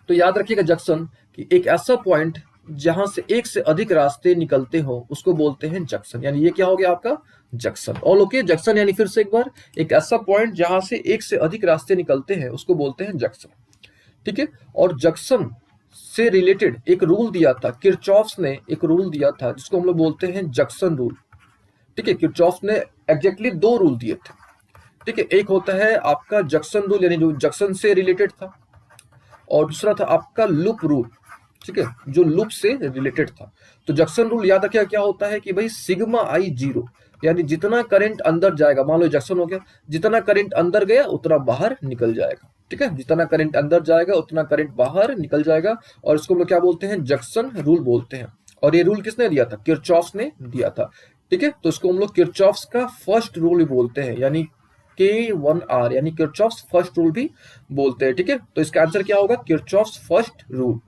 तो याद रखिएगा जंक्शन कि एक ऐसा पॉइंट जहां से एक से अधिक रास्ते निकलते हो उसको बोलते हैं जंक्शन। यानी ये क्या हो गया आपका जंक्शन। ऑल ओके, जंक्शन यानी फिर से एक बार, एक ऐसा पॉइंट जहां से एक से अधिक रास्ते निकलते हैं उसको बोलते हैं जंक्शन। ठीक है, और जंक्शन से रिलेटेड एक रूल दिया था किरचॉफ्स ने, एक रूल दिया था जिसको हम लोग बोलते हैं जंक्शन रूल। ठीक है, किरचॉफ्स ने एग्जैक्टली दो रूल दिए थे। ठीक है, एक होता है आपका जंक्शन रूल यानी जो जंक्शन से रिलेटेड था, और दूसरा था आपका लूप रूल। ठीक है, जो लूप से रिलेटेड था। तो जंक्शन रूल याद रखिएगा क्या होता है कि भाई सिग्मा आई जीरो, यानी जितना करंट अंदर जाएगा, मान लो जंक्शन हो गया, जितना करंट अंदर गया उतना बाहर निकल जाएगा। ठीक है, जितना करंट अंदर जाएगा उतना करंट बाहर निकल जाएगा, और इसको हम लोग क्या बोलते हैं जंक्शन रूल बोलते हैं। और ये रूल किसने दिया था? किरचॉफ ने दिया था। ठीक है, तो इसको हम लोग किरचॉफ का फर्स्ट रूल बोलते हैं, यानी K1R, यानी किरचॉफ्स फर्स्ट रूल भी बोलते हैं। ठीक है, तो इसका आंसर क्या होगा? Kirchhoff's first rule.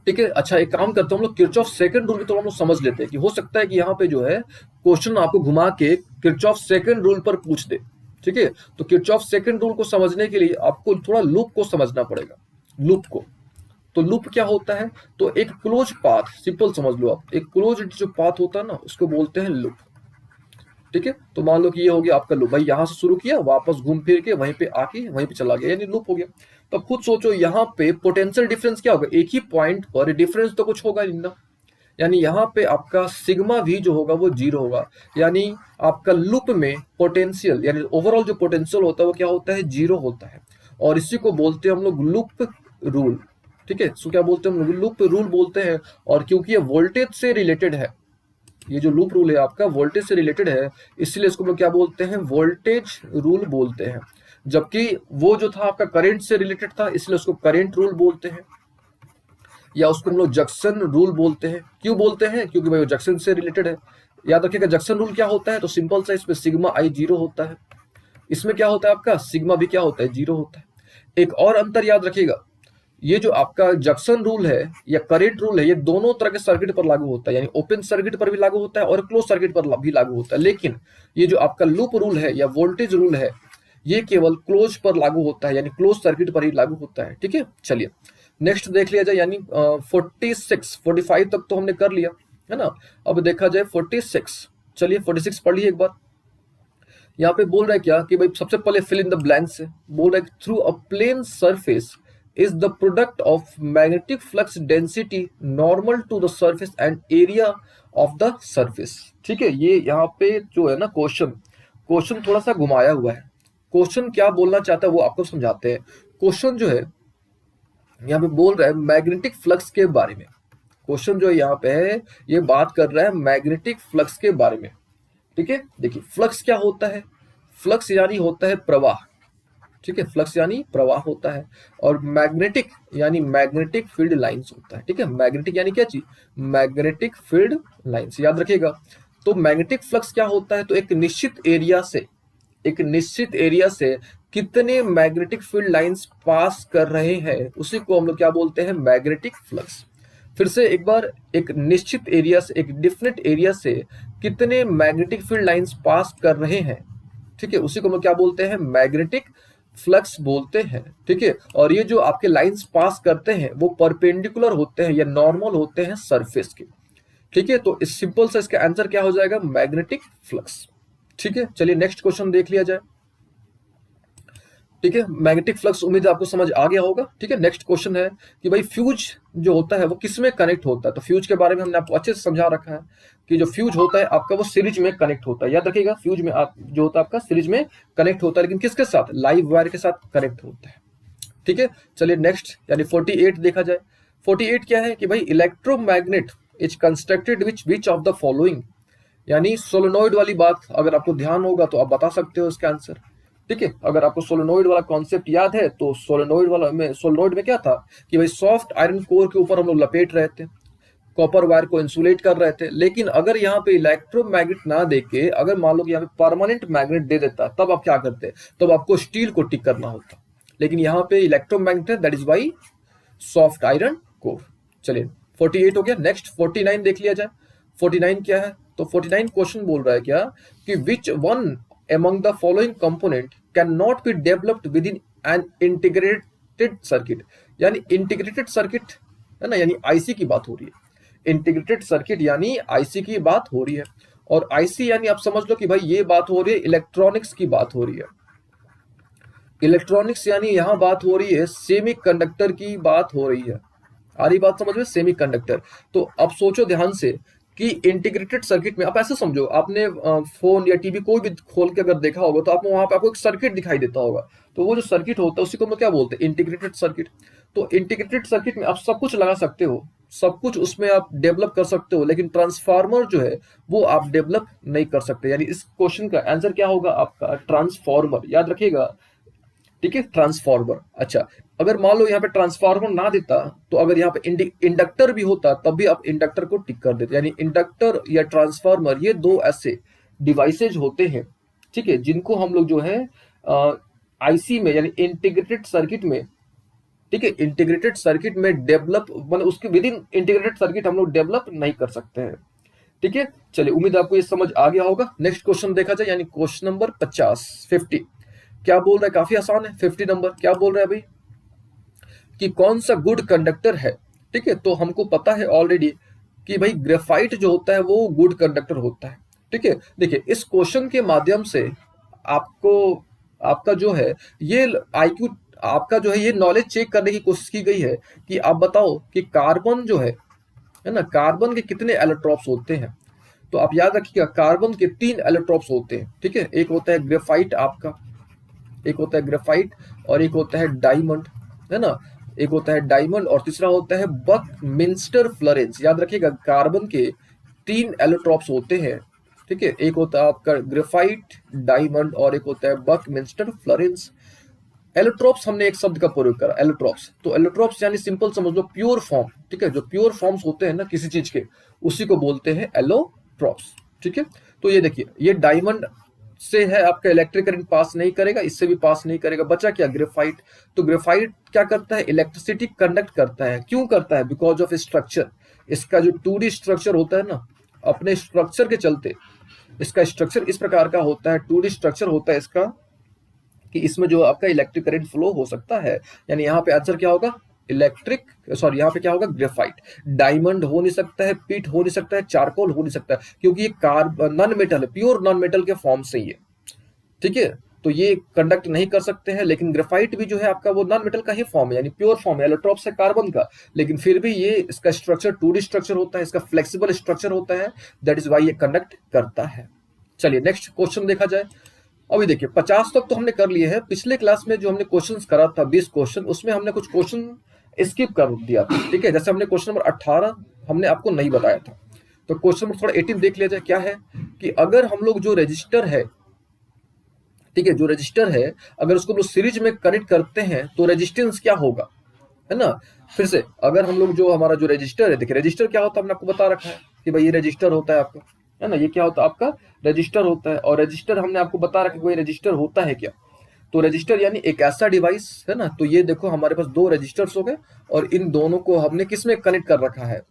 ठीक है, अच्छा एक काम करते हैं हम लोग किरचॉफ सेकंड रूल भी तो हम लोग समझ लेते हैं कि हो सकता है कि यहाँ पे जो है क्वेश्चन आपको घुमा के किरचॉफ सेकंड रूल पर पूछ दे। ठीक है, तो किरचॉफ सेकंड रूल को समझने के लिए आपको थोड़ा लूप को समझना पड़ेगा, लूप को। तो लूप क्या होता है? तो एक क्लोज पाथ, सिंपल समझ लो आप, एक क्लोज जो पाथ होता है ना उसको बोलते हैं लूप। ठीक है, तो मान लो कि ये हो गया आपका लूप, भाई यहां से शुरू किया, वापस घूम फिर के वहीं पे आके वहीं पे चला गया, यानी लूप हो गया। तो अब खुद सोचो यहाँ पे पोटेंशियल डिफरेंस क्या होगा? एक ही पॉइंट पर डिफरेंस तो कुछ होगा नहीं ना, यानी यहाँ पे आपका सिग्मा भी जो होगा वो जीरो होगा, यानी आपका लूप में पोटेंशियल यानी ओवरऑल जो पोटेंशियल होता है वो क्या होता है? जीरो होता है। और इसी को बोलते हैं हम लोग लूप रूल। ठीक है, सो क्या बोलते हैं हम लोग? लूप रूल बोलते हैं। और क्योंकि ये वोल्टेज से रिलेटेड है, ये जो लूप रूल है आपका वोल्टेज से रिलेटेड है, इसलिए इसको हम लोग क्या बोलते हैं? वोल्टेज रूल बोलते हैं। जबकि वो जो था आपका करंट से रिलेटेड था, इसलिए उसको करंट रूल बोलते हैं, या उसको हम लोग जंक्शन रूल बोलते हैं। क्यों बोलते हैं? क्योंकि भाई वो जंक्शन से रिलेटेड है। याद रखिएगा जंक्शन रूल क्या होता है, तो सिंपल सा, इसमें सिग्मा आई जीरो होता है, इसमें क्या होता है आपका सिग्मा भी क्या होता है? जीरो होता है। एक और अंतर याद रखिएगा, ये जो आपका जंक्शन रूल है या करंट रूल है, ये दोनों तरह के सर्किट पर लागू होता है, यानी ओपन सर्किट पर भी लागू होता है और क्लोज सर्किट पर भी लागू होता है। लेकिन ये जो आपका लूप रूल है या वोल्टेज रूल है, ये केवल क्लोज पर लागू होता है, यानी क्लोज सर्किट पर ही लागू होता है। ठीक है, चलिए नेक्स्ट देख लिया जाए, यानी 45 तक तो हमने कर लिया है ना। अब देखा जाए 46, चलिए 46 पढ़ लिया एक बार। यहाँ पे बोल रहा है क्या कि भाई सबसे पहले फिल इन द ब्लैंक्स से बोल रहा है through a plane surface is the product of magnetic flux density normal to the surface and area of the surface। ठीक है, ये यहाँ पे जो है ना क्वेश्चन थोड़ा सा घुमाया हुआ है। क्वेश्चन क्या बोलना चाहता है वो आपको समझाते हैं। क्वेश्चन जो है यहाँ पे बोल रहा है मैग्नेटिक फ्लक्स के बारे में। क्वेश्चन जो यहाँ पे है ये बात कर रहा है मैग्नेटिक फ्लक्स के बारे में। ठीक है, देखिए फ्लक्स क्या होता है? फ्लक्स यानी होता है प्रवाह। ठीक है, फ्लक्स यानी प्रवाह होता है, और मैग्नेटिक यानी मैग्नेटिक फील्ड लाइंस होता है। ठीक है, मैग्नेटिक यानी क्या चीज? मैग्नेटिक फील्ड लाइंस, याद रखिएगा। तो मैग्नेटिक फ्लक्स क्या होता है? तो एक निश्चित एरिया से कितने मैग्नेटिक फील्ड लाइंस पास कर रहे हैं उसी को हम लोग क्या बोलते हैं? Magnetic flux. फिर से एक बार, एक निश्चित एरिया से, एक डिफिनिट एरिया से कितने मैग्नेटिक फील्ड लाइंस पास कर रहे हैं, ठीक है, उसी को हम लोग क्या बोलते हैं? मैग्नेटिक फ्लक्स बोलते हैं। ठीक है, और ये जो आपके लाइंस पास करते हैं वो परपेंडिकुलर होते हैं या नॉर्मल होते हैं सरफेस के। ठीक है, तो इस सिंपल सा इसका आंसर क्या हो जाएगा? Magnetic flux. ठीक है, चलिए नेक्स्ट क्वेश्चन देख लिया जाए। ठीक है, मैग्नेटिक फ्लक्स उम्मीद है आपको समझ आ गया होगा। ठीक है, नेक्स्ट क्वेश्चन है कि भाई फ्यूज जो होता है वो किसमें कनेक्ट होता है? तो फ्यूज के बारे में हमने आपको अच्छे से समझा रखा है कि जो फ्यूज होता है आपका वो सीरीज में कनेक्ट होता है। याद रखिएगा फ्यूज में आप जो होता है आपका सीरीज में कनेक्ट होता है, लेकिन किसके साथ? लाइव वायर के साथ कनेक्ट होता है। ठीक है, चलिए नेक्स्ट यानी 48 देखा जाए। 48 क्या है कि भाई electromagnet is constructed which of the following, यानी सोलेनोइड वाली बात अगर आपको ध्यान होगा तो आप बता सकते हो इसका आंसर। ठीक है, अगर आपको सोलेनोइड वाला कॉन्सेप्ट याद है तो सोलेनोइड में क्या था कि भाई सॉफ्ट आयरन कोर के ऊपर हम लोग लपेट रहे थे, कॉपर वायर को इंसुलेट कर रहे थे। लेकिन अगर यहाँ पे इलेक्ट्रोमैग्नेट ना देके अगर मान लो कि यहाँ पे परमानेंट मैग्नेट दे देता, तब आप क्या करते? तब आपको स्टील को टिक करना होता। लेकिन यहाँ पे इलेक्ट्रोमैग्नेट है, that is why soft iron core. चलिए 48 हो गया। नेक्स्ट 49 देख लिया जाए। 49 क्या है? तो 49 क्वेश्चन बोल रहा है क्या कि which one among the following component cannot be developed within an integrated circuit। यानी इंटीग्रेटेड सर्किट है ना, यानी आईसी की बात हो रही है। इंटीग्रेटेड सर्किट यानी आईसी की बात हो रही है, और आईसी यानी आप समझ लो कि भाई ये बात हो रही है इलेक्ट्रॉनिक्स की बात हो रही है। इलेक्ट्रॉनिक्स यानी यहां बात हो रही है सेमी कंडक्टर की बात हो रही है। आ रही बात समझ में, सेमी कंडक्टर। तो अब सोचो ध्यान से कि इंटीग्रेटेड सर्किट में आप ऐसे समझो, आपने फोन या टीवी कोई भी खोल के अगर देखा होगा तो आपको वहां पे आपको एक सर्किट दिखाई देता होगा। तो वो जो सर्किट होता है उसी को हम क्या बोलते हैं? Integrated circuit. तो इंटीग्रेटेड सर्किट में आप सब कुछ लगा सकते हो, सब कुछ उसमें आप डेवलप कर सकते हो, लेकिन ट्रांसफार्मर जो है वो आप डेवलप नहीं कर सकते। यानी इस क्वेश्चन का आंसर क्या होगा आपका? ट्रांसफार्मर। याद रखिएगा, ठीक है, ट्रांसफार्मर। अच्छा, अगर मान लो यहाँ पे ट्रांसफार्मर ना देता तो अगर यहाँ पे इंडक्टर भी होता तब भी आप इंडक्टर को टिक कर देते। यानी इंडक्टर या ट्रांसफार्मर ये दो ऐसे डिवाइसेज होते हैं, ठीक है, जिनको हम लोग जो है आईसी में यानी इंटीग्रेटेड सर्किट में, ठीक है, इंटीग्रेटेड सर्किट में डेवलप मतलब उसके विद इन इंटीग्रेटेड सर्किट हम लोग डेवलप नहीं कर सकते हैं। ठीक है, चलिए उम्मीद आपको ये समझ आ गया होगा। नेक्स्ट क्वेश्चन देखा जाए, यानी क्वेश्चन नंबर 50 क्या बोल रहा है? काफी आसान है। 50 नंबर क्या बोल रहा है भाई कि कौन सा गुड कंडक्टर है। ठीक है, तो हमको पता है ऑलरेडी कि भाई ग्रेफाइट जो होता है वो गुड कंडक्टर होता है। ठीक है, देखिए इस क्वेश्चन के माध्यम से आपको आपका जो है ये आईक्यू, आपका जो है ये नॉलेज चेक करने की कोशिश की गई है कि आप बताओ कि कार्बन जो है ना, कार्बन के कितने एलोट्रॉप्स होते हैं। तो आप याद रखिएगा कार्बन के 3 एलोट्रॉप्स होते हैं। ठीक है, एक होता है ग्रेफाइट आपका, एक होता है ग्रेफाइट और एक होता है डायमंड, है ना, एक होता है डायमंड और तीसरा होता है बकमिंस्टर फ्लोरेंस। याद रखिएगा कार्बन के 3 एलोट्रॉप्स होते हैं। ठीक है, एक होता है आपका ग्रेफाइट, डायमंड और एक होता है बकमिंस्टर फ्लोरेंस। एलोट्रॉप्स हमने एक शब्द का प्रयोग करा, एलोट्रॉप्स। तो एलोट्रॉप्स यानी सिंपल समझ लो प्योर फॉर्म। ठीक है, जो प्योर फॉर्म्स होते हैं ना किसी चीज के, उसी को बोलते हैं एलोट्रॉप्स। ठीक है, तो ये देखिए ये डायमंड से है आपका इलेक्ट्रिक करंट पास नहीं करेगा, इससे भी पास नहीं करेगा। बचा क्या? ग्रेफाइट। तो ग्रेफाइट क्या करता है? इलेक्ट्रिसिटी कंडक्ट करता है। क्यों करता है? Because of structure. इसका जो 2D स्ट्रक्चर होता है ना, अपने स्ट्रक्चर के चलते इसका स्ट्रक्चर इस प्रकार का होता है, 2D स्ट्रक्चर होता है इसका, कि इसमें जो आपका इलेक्ट्रिक करंट फ्लो हो सकता है। यानी यहाँ पे आंसर क्या होगा? इलेक्ट्रिक, सॉरी यहाँ पे क्या होगा? ग्रेफाइट। डायमंड हो नहीं सकता है, पीट हो नहीं सकता है, चारकोल हो नहीं सकता है, क्योंकि ये नॉन मेटल है, प्योर नॉन मेटल के फॉर्म से ही है। ठीक है, तो ये कंडक्ट नहीं कर सकते हैं। लेकिन ग्रेफाइट भी जो है आपका वो नॉन मेटल का ही फॉर्म है, यानी प्योर फॉर्म है, एलोट्रॉप्स है कार्बन का, लेकिन फिर भी ये इसका स्ट्रक्चर 2D स्ट्रक्चर होता है, इसका फ्लेक्सिबल स्ट्रक्चर होता है, दैट इज वाई ये कंडक्ट करता है। चलिए नेक्स्ट क्वेश्चन देखा जाए। अभी देखिए 50 तक तो हमने कर लिए हैं। पिछले क्लास में जो हमने क्वेश्चंस करा था 20 क्वेश्चन, उसमें हमने कुछ क्वेश्चन स्किप कर दिया था। ठीक है, जैसे हमने क्वेश्चन नंबर 18 हमने आपको नहीं बताया था। तो क्वेश्चन नंबर थोड़ा 18 देख लिया जाए। क्या है कि अगर हम लोग जो रजिस्टर है, ठीक है, जो रजिस्टर है अगर उसको हम लोग सीरीज में कनेक्ट करते हैं तो रेजिस्टेंस क्या होगा, है ना। फिर से अगर हम लोग जो हमारा जो रजिस्टर है, देखिए रजिस्टर क्या होता है हमने आपको बता रखा है कि भाई ये रजिस्टर होता है आपका, है ना, ये क्या होता है आपका रजिस्टर होता है। और रजिस्टर हमने आपको बता रखा है कोई रजिस्टर होता है क्या। तो रजिस्टर यानी एक ऐसा डिवाइस है ना, तो ये देखो हमारे पास 2 रजिस्टर्स हो गए और इन दोनों को हमने किस में कनेक्ट कर रखा है?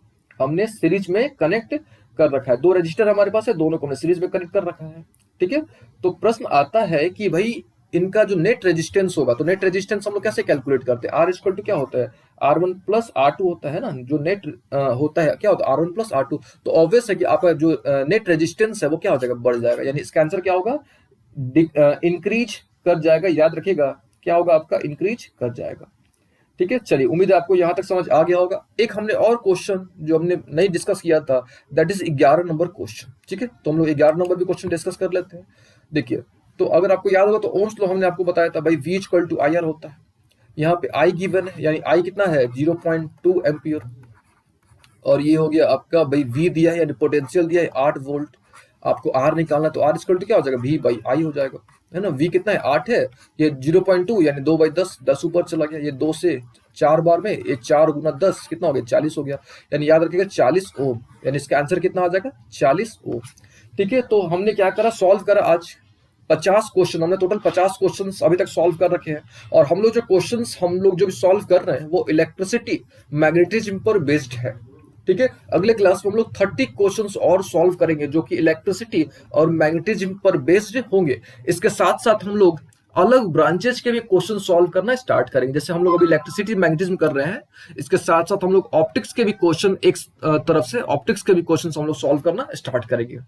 हमने सीरीज में कनेक्ट कर रखा है। 2 रजिस्टर हमारे पास है, दोनों को हमने सीरीज में कनेक्ट कर रखा है। ठीक है, तो प्रश्न आता है कि भाई इनका जो नेट रेजिस्टेंस होगा, तो नेट रेजिस्टेंस हम लोग कैसे कैलकुलेट करते हैं? आर इक्वल टू क्या होता है? R1 प्लस R2 होता है ना, जो नेट होता है क्या होता है? R1 plus R2। तो ऑब्वियस है कि आपका जो नेट रेजिस्टेंस है वो क्या हो जाएगा? बढ़ जाएगा, यानी इसका आंसर क्या होगा? इंक्रीज कर जाएगा। याद रखिएगा क्या होगा आपका? इंक्रीज कर जाएगा। ठीक है, चलिए उम्मीद है आपको यहां तक समझ आ गया होगा। एक हमने और क्वेश्चन जो हमने नहीं डिस्कस किया था, दैट इज 11 नंबर क्वेश्चन। ठीक है, तो हम लोग 11 नंबर भी क्वेश्चन डिस्कस कर लेते हैं। देखिए, तो अगर आपको याद होगा तो ओम्स लॉ हमने आपको बताया था भाई V इक्वल टू IR होता है। यहाँ पे I गिवन है, यानी I कितना है? 0.2 एम्पियर। और ये हो गया आपका भाई V दिया है, यानी पोटेंशियल दिया है 8 वोल्ट। आपको R निकालना, तो R इक्वल टू क्या हो जाएगा? V बाई I हो जाएगा, है ना। V कितना है? 8 है, ये 0.2 यानी 2/10, 10 ऊपर चला गया, ये 2 से 4 बार में, ये 4 गुना 10 कितना हो गया? 40 हो गया। यानी याद रखिएगा 40 ओम, यानी इसका आंसर कितना आ जाएगा? 40 ओम। ठीक है, तो हमने क्या करा? सॉल्व करा आज। 50 क्वेश्चन, हमने टोटल 50 क्वेश्चन अभी तक सॉल्व कर रखे हैं। और हम लोग जो क्वेश्चंस हम लोग जो भी सॉल्व कर रहे हैं वो इलेक्ट्रिसिटी मैग्नेटिज्म पर बेस्ड है। ठीक है, अगले क्लास में हम लोग 30 क्वेश्चंस और सॉल्व करेंगे जो कि इलेक्ट्रिसिटी और मैग्नेटिज्म पर बेस्ड होंगे। इसके साथ साथ हम लोग अलग ब्रांचेस के भी क्वेश्चन सॉल्व करना स्टार्ट करेंगे। जैसे हम लोग अभी इलेक्ट्रिसिटी मैग्नेटिज्म कर रहे हैं, इसके साथ साथ हम लोग ऑप्टिक्स के भी क्वेश्चन, एक तरफ से ऑप्टिक्स के भी क्वेश्चन हम लोग सॉल्व करना स्टार्ट करेंगे।